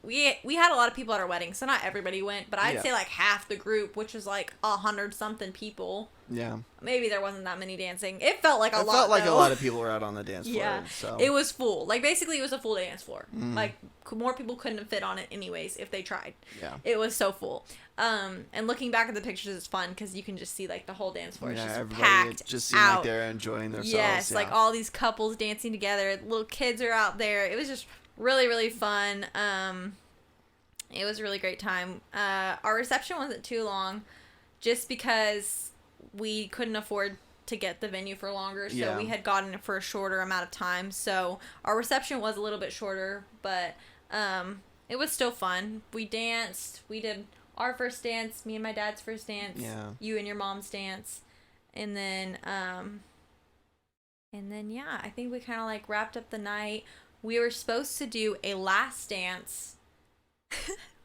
[SPEAKER 1] we had a lot of people at our wedding, so not everybody went, but I'd
[SPEAKER 3] Yeah.
[SPEAKER 1] say like half the group, which was like 100-something people.
[SPEAKER 3] Yeah.
[SPEAKER 1] Maybe there wasn't that many dancing. It felt like a
[SPEAKER 3] It
[SPEAKER 1] lot.
[SPEAKER 3] felt like
[SPEAKER 1] though.
[SPEAKER 3] a lot of people were out on the dance floor.
[SPEAKER 1] Yeah,
[SPEAKER 3] So
[SPEAKER 1] it was full. Like basically, it was a full dance floor.
[SPEAKER 3] Mm.
[SPEAKER 1] Like more people couldn't have fit on it anyways if they tried.
[SPEAKER 3] Yeah.
[SPEAKER 1] It was so full. And looking back at the pictures is fun because you can just see like the whole dance floor is
[SPEAKER 3] Yeah,
[SPEAKER 1] just
[SPEAKER 3] everybody
[SPEAKER 1] packed
[SPEAKER 3] just seemed
[SPEAKER 1] out.
[SPEAKER 3] like they're enjoying themselves.
[SPEAKER 1] Yes,
[SPEAKER 3] yeah.
[SPEAKER 1] like all these couples dancing together. Little kids are out there. It was just really, really fun. It was a really great time. Our reception wasn't too long, just because we couldn't afford to get the venue for longer, so
[SPEAKER 3] Yeah.
[SPEAKER 1] we had gotten it for a shorter amount of time. So our reception was a little bit shorter, but it was still fun. We danced. We did our first dance, me and my dad's first dance,
[SPEAKER 3] Yeah.
[SPEAKER 1] you and your mom's dance, and then yeah, I think we kind of like wrapped up the night. We were supposed to do a last dance.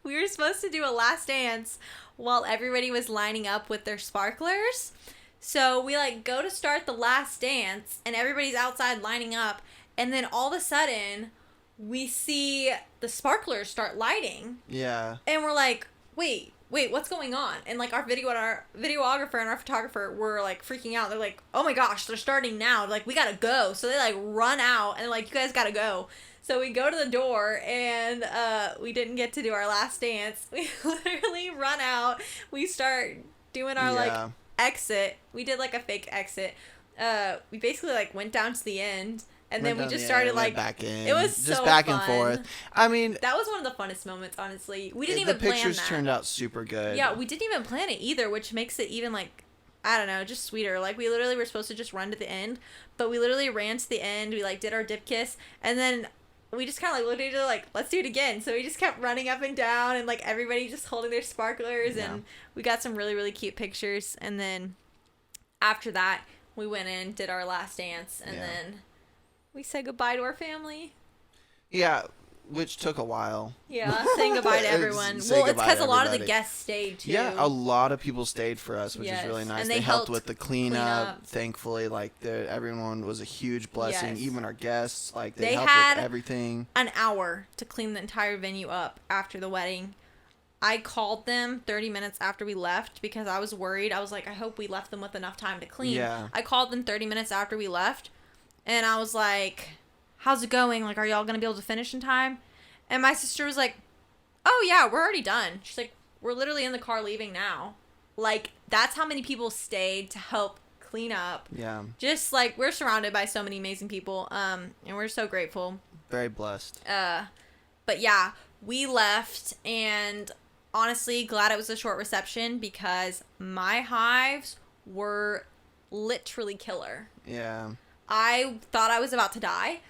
[SPEAKER 1] We were supposed to do a last dance while everybody was lining up with their sparklers. So we like go to start the last dance and everybody's outside lining up, and then all of a sudden we see the sparklers start lighting,
[SPEAKER 3] Yeah.
[SPEAKER 1] and we're like, wait, what's going on? And like our videographer and our photographer were like freaking out. They're like, oh my gosh, they're starting now. Like, we gotta go. So they like run out and like, you guys gotta go. So we go to the door, and we didn't get to do our last dance. We literally run out. We start doing our like
[SPEAKER 3] Yeah.
[SPEAKER 1] exit. We did like a fake exit. We basically like went down to the end, and then we
[SPEAKER 3] Went down
[SPEAKER 1] just
[SPEAKER 3] the
[SPEAKER 1] started
[SPEAKER 3] end, went
[SPEAKER 1] like
[SPEAKER 3] back in.
[SPEAKER 1] it was
[SPEAKER 3] just
[SPEAKER 1] so
[SPEAKER 3] back
[SPEAKER 1] fun.
[SPEAKER 3] and forth. I mean,
[SPEAKER 1] That was one of the funnest moments, honestly. We didn't
[SPEAKER 3] the
[SPEAKER 1] even plan
[SPEAKER 3] pictures
[SPEAKER 1] that.
[SPEAKER 3] turned out super good.
[SPEAKER 1] Yeah, we didn't even plan it either, which makes it even like, I don't know, just sweeter. Like, we literally were supposed to just run to the end, but we literally ran to the end. We like did our dip kiss, and then we just kind of like looked at each other like, let's do it again. So we just kept running up and down, and like everybody just holding their sparklers,
[SPEAKER 3] Yeah.
[SPEAKER 1] and we got some really, really cute pictures. And then after that, we went in, did our last dance, and
[SPEAKER 3] Yeah.
[SPEAKER 1] then we said goodbye to our family.
[SPEAKER 3] Yeah, which took a while.
[SPEAKER 1] Yeah, saying goodbye to everyone.
[SPEAKER 3] Say
[SPEAKER 1] Well, it's
[SPEAKER 3] goodbye
[SPEAKER 1] because
[SPEAKER 3] to
[SPEAKER 1] a lot of the
[SPEAKER 3] everybody.
[SPEAKER 1] guests stayed too.
[SPEAKER 3] Yeah, a lot of people stayed for us, which
[SPEAKER 1] Yes,
[SPEAKER 3] is really nice.
[SPEAKER 1] and
[SPEAKER 3] They
[SPEAKER 1] they
[SPEAKER 3] helped
[SPEAKER 1] helped
[SPEAKER 3] with the
[SPEAKER 1] clean
[SPEAKER 3] cleanup.
[SPEAKER 1] up.
[SPEAKER 3] Thankfully, like everyone was a huge blessing.
[SPEAKER 1] Yes.
[SPEAKER 3] Even our guests, like
[SPEAKER 1] They
[SPEAKER 3] they helped
[SPEAKER 1] had
[SPEAKER 3] with everything.
[SPEAKER 1] an hour to clean the entire venue up after the wedding. I called them 30 minutes after we left because I was worried. I was like, I hope we left them with enough time to clean.
[SPEAKER 3] Yeah.
[SPEAKER 1] I called them 30 minutes after we left, and I was like, how's it going? Like, are y'all going to be able to finish in time? And my sister was like, oh, yeah, we're already done. She's like, we're literally in the car leaving now. Like, that's how many people stayed to help clean up.
[SPEAKER 3] Yeah,
[SPEAKER 1] Just, like, we're surrounded by so many amazing people, and we're so grateful.
[SPEAKER 3] very blessed.
[SPEAKER 1] But yeah, we left, and honestly, glad it was a short reception because my hives were literally killer.
[SPEAKER 3] Yeah,
[SPEAKER 1] I thought I was about to die.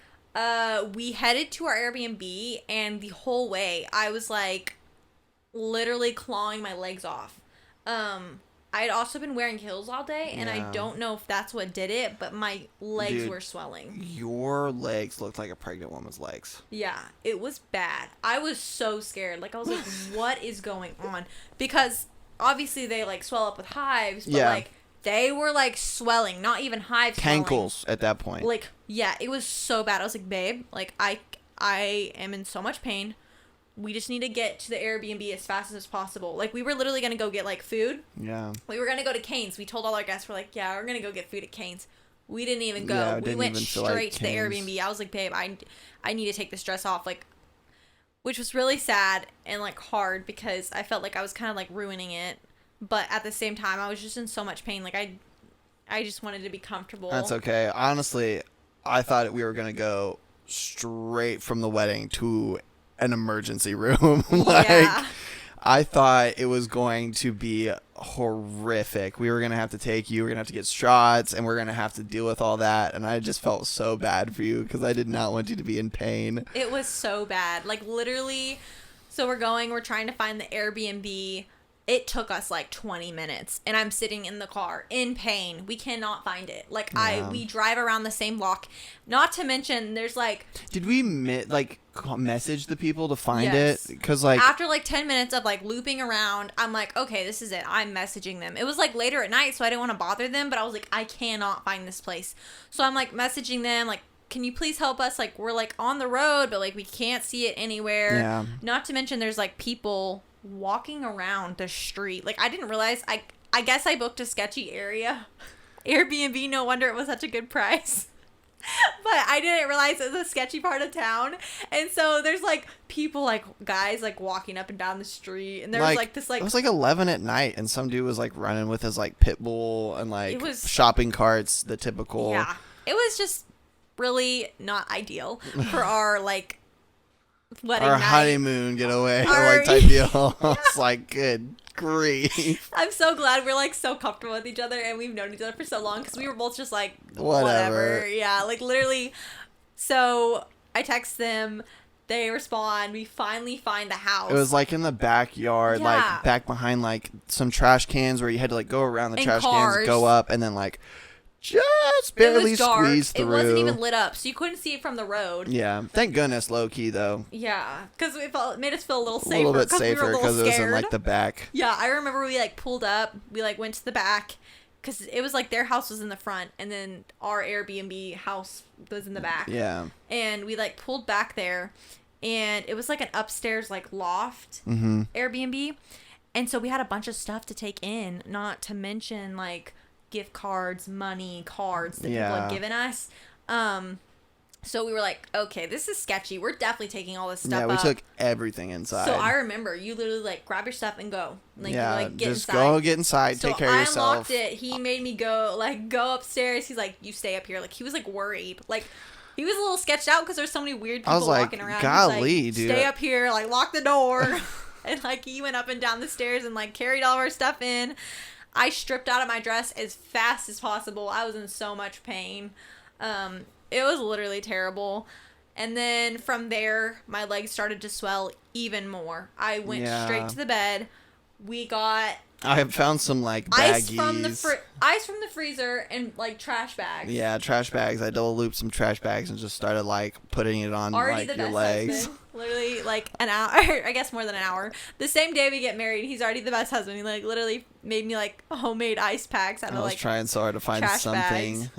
[SPEAKER 1] We headed to our Airbnb, and the whole way I was like literally clawing my legs off. I had also been wearing heels all day, and I
[SPEAKER 3] Yeah.
[SPEAKER 1] don't know if that's what did it, but my legs
[SPEAKER 3] Dude.
[SPEAKER 1] were swelling.
[SPEAKER 3] your legs looked like a pregnant woman's legs.
[SPEAKER 1] Yeah, it was bad. I was so scared. Like, I was like, what is going on? Because obviously they like swell up with hives, but
[SPEAKER 3] Yeah.
[SPEAKER 1] like they were like swelling, not even hives. swelling.
[SPEAKER 3] Cankles at that point.
[SPEAKER 1] Like, yeah, it was so bad. I was like, babe, like I am in so much pain. We just need to get to the Airbnb as fast as possible. Like, we were literally gonna go get like food.
[SPEAKER 3] Yeah.
[SPEAKER 1] We were gonna go to Cane's. We told all our guests, we're like, yeah, we're gonna go get food at Cane's. We didn't even go.
[SPEAKER 3] Yeah,
[SPEAKER 1] we
[SPEAKER 3] didn't
[SPEAKER 1] went
[SPEAKER 3] even feel like
[SPEAKER 1] straight to the
[SPEAKER 3] Cane's.
[SPEAKER 1] Airbnb. I was like, babe, I need to take this dress off, like, which was really sad and like hard because I felt like I was kind of like ruining it, but at the same time, I was just in so much pain. Like, I just wanted to be comfortable.
[SPEAKER 3] That's okay. Honestly, I thought we were gonna go straight from the wedding to an emergency room. Like,
[SPEAKER 1] Yeah.
[SPEAKER 3] I thought it was going to be horrific. We were gonna have to take you. We're gonna have to get shots, and we're gonna have to deal with all that. And I just felt so bad for you because I did not want you to be in pain.
[SPEAKER 1] It was so bad. Like, literally, so we're trying to find the Airbnb. It took us like 20 minutes, and I'm sitting in the car in pain. We cannot find it. Like
[SPEAKER 3] Yeah.
[SPEAKER 1] we drive around the same block. Not to mention, there's like
[SPEAKER 3] Did we message the people to find
[SPEAKER 1] Yes.
[SPEAKER 3] it? Because like
[SPEAKER 1] after like 10 minutes of like looping around, I'm like, okay, this is it. I'm messaging them. It was like later at night, so I didn't want to bother them, but I was like, I cannot find this place. So I'm like messaging them, like, can you please help us? Like, we're like on the road, but like we can't see it anywhere.
[SPEAKER 3] Yeah.
[SPEAKER 1] Not to mention, there's like people walking around the street. Like, I didn't realize. I guess I booked a sketchy area. Airbnb. No wonder it was such a good price. But I didn't realize it was a sketchy part of town. And so there's like people, like guys, like walking up and down the street, and there was like this like
[SPEAKER 3] it was like 11 at night, and some dude was like running with his like pit bull and like
[SPEAKER 1] It was-
[SPEAKER 3] shopping carts, the typical.
[SPEAKER 1] Yeah, it was just really not ideal for our like wedding
[SPEAKER 3] Our
[SPEAKER 1] night.
[SPEAKER 3] honeymoon getaway,
[SPEAKER 1] Our-
[SPEAKER 3] like type deal. It's like, good grief.
[SPEAKER 1] I'm so glad we're like so comfortable with each other, and we've known each other for so long because we were both just like
[SPEAKER 3] Whatever.
[SPEAKER 1] Yeah, like literally. So I text them, they respond. We finally find the house.
[SPEAKER 3] It was like in the backyard,
[SPEAKER 1] Yeah.
[SPEAKER 3] like back behind like some trash cans where you had to like go around the
[SPEAKER 1] And
[SPEAKER 3] trash
[SPEAKER 1] cars.
[SPEAKER 3] cans, go up, and then like just
[SPEAKER 1] it
[SPEAKER 3] barely
[SPEAKER 1] was dark.
[SPEAKER 3] squeeze through.
[SPEAKER 1] It wasn't even lit up, so you couldn't see it from the road.
[SPEAKER 3] Yeah, thank goodness, low key though.
[SPEAKER 1] Yeah, because it made us feel a little
[SPEAKER 3] A
[SPEAKER 1] safer.
[SPEAKER 3] little bit
[SPEAKER 1] 'cause we were a
[SPEAKER 3] safer
[SPEAKER 1] little
[SPEAKER 3] because it was in
[SPEAKER 1] scared.
[SPEAKER 3] like the back.
[SPEAKER 1] Yeah, I remember we like pulled up. We like went to the back because it was like their house was in the front, and then our Airbnb house was in the back.
[SPEAKER 3] Yeah.
[SPEAKER 1] And we like pulled back there, and it was like an upstairs like loft
[SPEAKER 3] Mm-hmm.
[SPEAKER 1] Airbnb, and so we had a bunch of stuff to take in. Not to mention like gift cards, money, cards that people
[SPEAKER 3] Yeah.
[SPEAKER 1] had given us. So we were like, okay, this is sketchy. We're definitely taking all this stuff.
[SPEAKER 3] Yeah, we
[SPEAKER 1] up.
[SPEAKER 3] took everything inside.
[SPEAKER 1] So I remember you literally like grab your stuff and go. Like,
[SPEAKER 3] yeah,
[SPEAKER 1] you, like get
[SPEAKER 3] just
[SPEAKER 1] inside.
[SPEAKER 3] go get inside,
[SPEAKER 1] So
[SPEAKER 3] take care of
[SPEAKER 1] I
[SPEAKER 3] yourself.
[SPEAKER 1] unlocked it. He made me go upstairs. He's like, you stay up here. Like he was like worried. Like he was a little sketched out because there's so many weird people
[SPEAKER 3] I was like,
[SPEAKER 1] walking around.
[SPEAKER 3] golly,
[SPEAKER 1] He's like,
[SPEAKER 3] dude.
[SPEAKER 1] stay up here. Like lock the door. And like he went up and down the stairs and like carried all of our stuff in. I stripped out of my dress as fast as possible. I was in so much pain. It was literally terrible. And then from there, my legs started to swell even more. I went
[SPEAKER 3] Yeah.
[SPEAKER 1] straight to the bed. We got
[SPEAKER 3] I have found some like
[SPEAKER 1] ice
[SPEAKER 3] baggies.
[SPEAKER 1] from the freezer and like trash bags.
[SPEAKER 3] Yeah, trash bags. I double looped some trash bags and just started like putting it on
[SPEAKER 1] Already
[SPEAKER 3] like
[SPEAKER 1] the
[SPEAKER 3] your
[SPEAKER 1] best
[SPEAKER 3] legs.
[SPEAKER 1] husband. Literally like an hour, I guess more than an hour. The same day we get married, he's already the best husband. He like literally made me like homemade ice packs out
[SPEAKER 3] I
[SPEAKER 1] of
[SPEAKER 3] was
[SPEAKER 1] like
[SPEAKER 3] trying so hard to find
[SPEAKER 1] trash
[SPEAKER 3] something.
[SPEAKER 1] bags.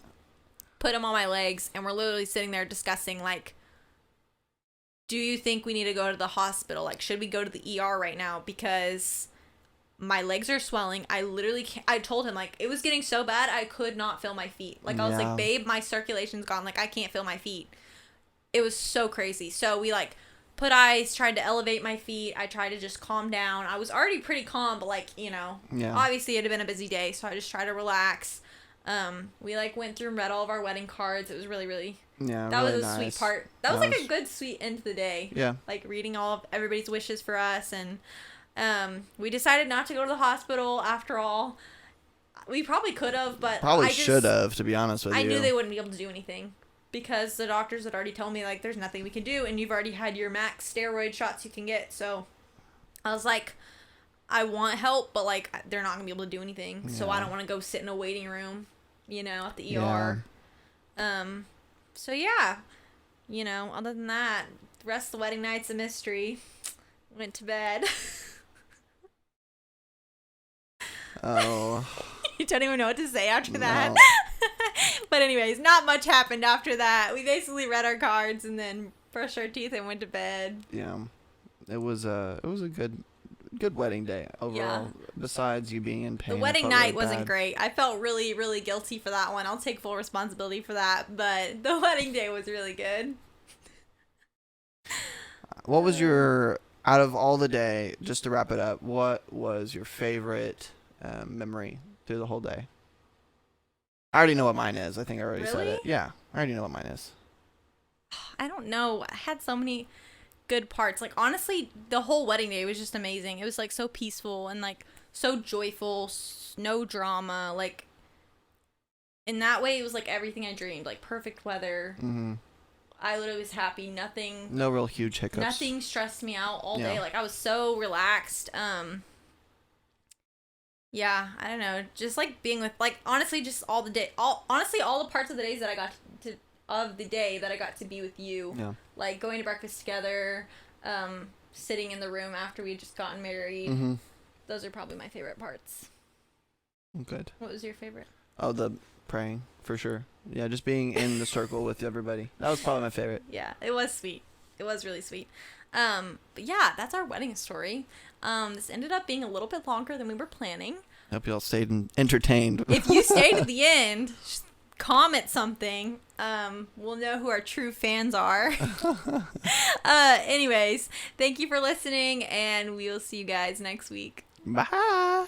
[SPEAKER 1] Put them on my legs, and we're literally sitting there discussing like, do you think we need to go to the hospital? Like, should we go to the ER right now? Because my legs are swelling. I literally can't. I told him like it was getting so bad I could not feel my feet. Like I was
[SPEAKER 3] Yeah.
[SPEAKER 1] like, babe, my circulation's gone. Like I can't feel my feet. It was so crazy. So we like put ice, tried to elevate my feet. I tried to just calm down. I was already pretty calm, but like, you know,
[SPEAKER 3] Yeah.
[SPEAKER 1] obviously it had been a busy day, so I just tried to relax. We like went through and read all of our wedding cards. It was really, really
[SPEAKER 3] Yeah,
[SPEAKER 1] that
[SPEAKER 3] really
[SPEAKER 1] was a
[SPEAKER 3] nice.
[SPEAKER 1] sweet part. That was
[SPEAKER 3] That
[SPEAKER 1] like
[SPEAKER 3] was-
[SPEAKER 1] a good sweet end to the day.
[SPEAKER 3] Yeah.
[SPEAKER 1] Like reading all of everybody's wishes for us, and we decided not to go to the hospital after all. We probably could have, but
[SPEAKER 3] Probably
[SPEAKER 1] I just-
[SPEAKER 3] should have, to be honest with
[SPEAKER 1] I
[SPEAKER 3] you.
[SPEAKER 1] knew they wouldn't be able to do anything because the doctors had already told me like there's nothing we can do, and you've already had your max steroid shots you can get. So I was like, I want help, but like they're not gonna be able to do anything. So I
[SPEAKER 3] Yeah.
[SPEAKER 1] don't want to go sit in a waiting room, you know, at the
[SPEAKER 3] Yeah.
[SPEAKER 1] ER. So yeah, you know, other than that, the rest of the wedding night's a mystery. Went to bed.
[SPEAKER 3] Oh,
[SPEAKER 1] You don't even know what to say after that.
[SPEAKER 3] No.
[SPEAKER 1] But anyways, not much happened after that. We basically read our cards and then brushed our teeth and went to bed.
[SPEAKER 3] yeah. It was a good wedding day overall. Besides you being in pain,
[SPEAKER 1] The
[SPEAKER 3] I
[SPEAKER 1] wedding
[SPEAKER 3] felt
[SPEAKER 1] night
[SPEAKER 3] really
[SPEAKER 1] wasn't
[SPEAKER 3] bad.
[SPEAKER 1] great. I felt really, really guilty for that one. I'll take full responsibility for that. But the wedding day was really good.
[SPEAKER 3] What was your out of all the day? Just to wrap it up, what was your favorite memory through the whole day? I already know what mine is. I think I already said
[SPEAKER 1] Really?
[SPEAKER 3] it. Yeah, I already know what mine is.
[SPEAKER 1] I don't know. I had so many good parts. Like, honestly, the whole wedding day was just amazing. It was, like, so peaceful and, like, so joyful. No drama. Like, in that way, it was, like, everything I dreamed. Like, perfect weather.
[SPEAKER 3] Mm-hmm.
[SPEAKER 1] I literally was happy. Nothing
[SPEAKER 3] No real huge hiccups.
[SPEAKER 1] stressed me out all day.
[SPEAKER 3] Yeah.
[SPEAKER 1] Like, I was so relaxed. Yeah, I don't know. Just like being with, like, honestly, just all the day, all the parts of the days that I got of the day that I got to be with you.
[SPEAKER 3] Yeah.
[SPEAKER 1] Like going to breakfast together, sitting in the room after we had just gotten married.
[SPEAKER 3] Mm-hmm.
[SPEAKER 1] Those are probably my favorite parts.
[SPEAKER 3] Good.
[SPEAKER 1] What was your favorite?
[SPEAKER 3] Oh, the praying for sure. Yeah, just being in the circle with everybody. That was probably my favorite.
[SPEAKER 1] Yeah, it was sweet. It was really sweet. But yeah, that's our wedding story. This ended up being a little bit longer than we were planning.
[SPEAKER 3] Hope you all stayed entertained.
[SPEAKER 1] If you stayed to the end, just comment something. We'll know who our true fans are. Anyways, thank you for listening, and we will see you guys next week.
[SPEAKER 3] Bye.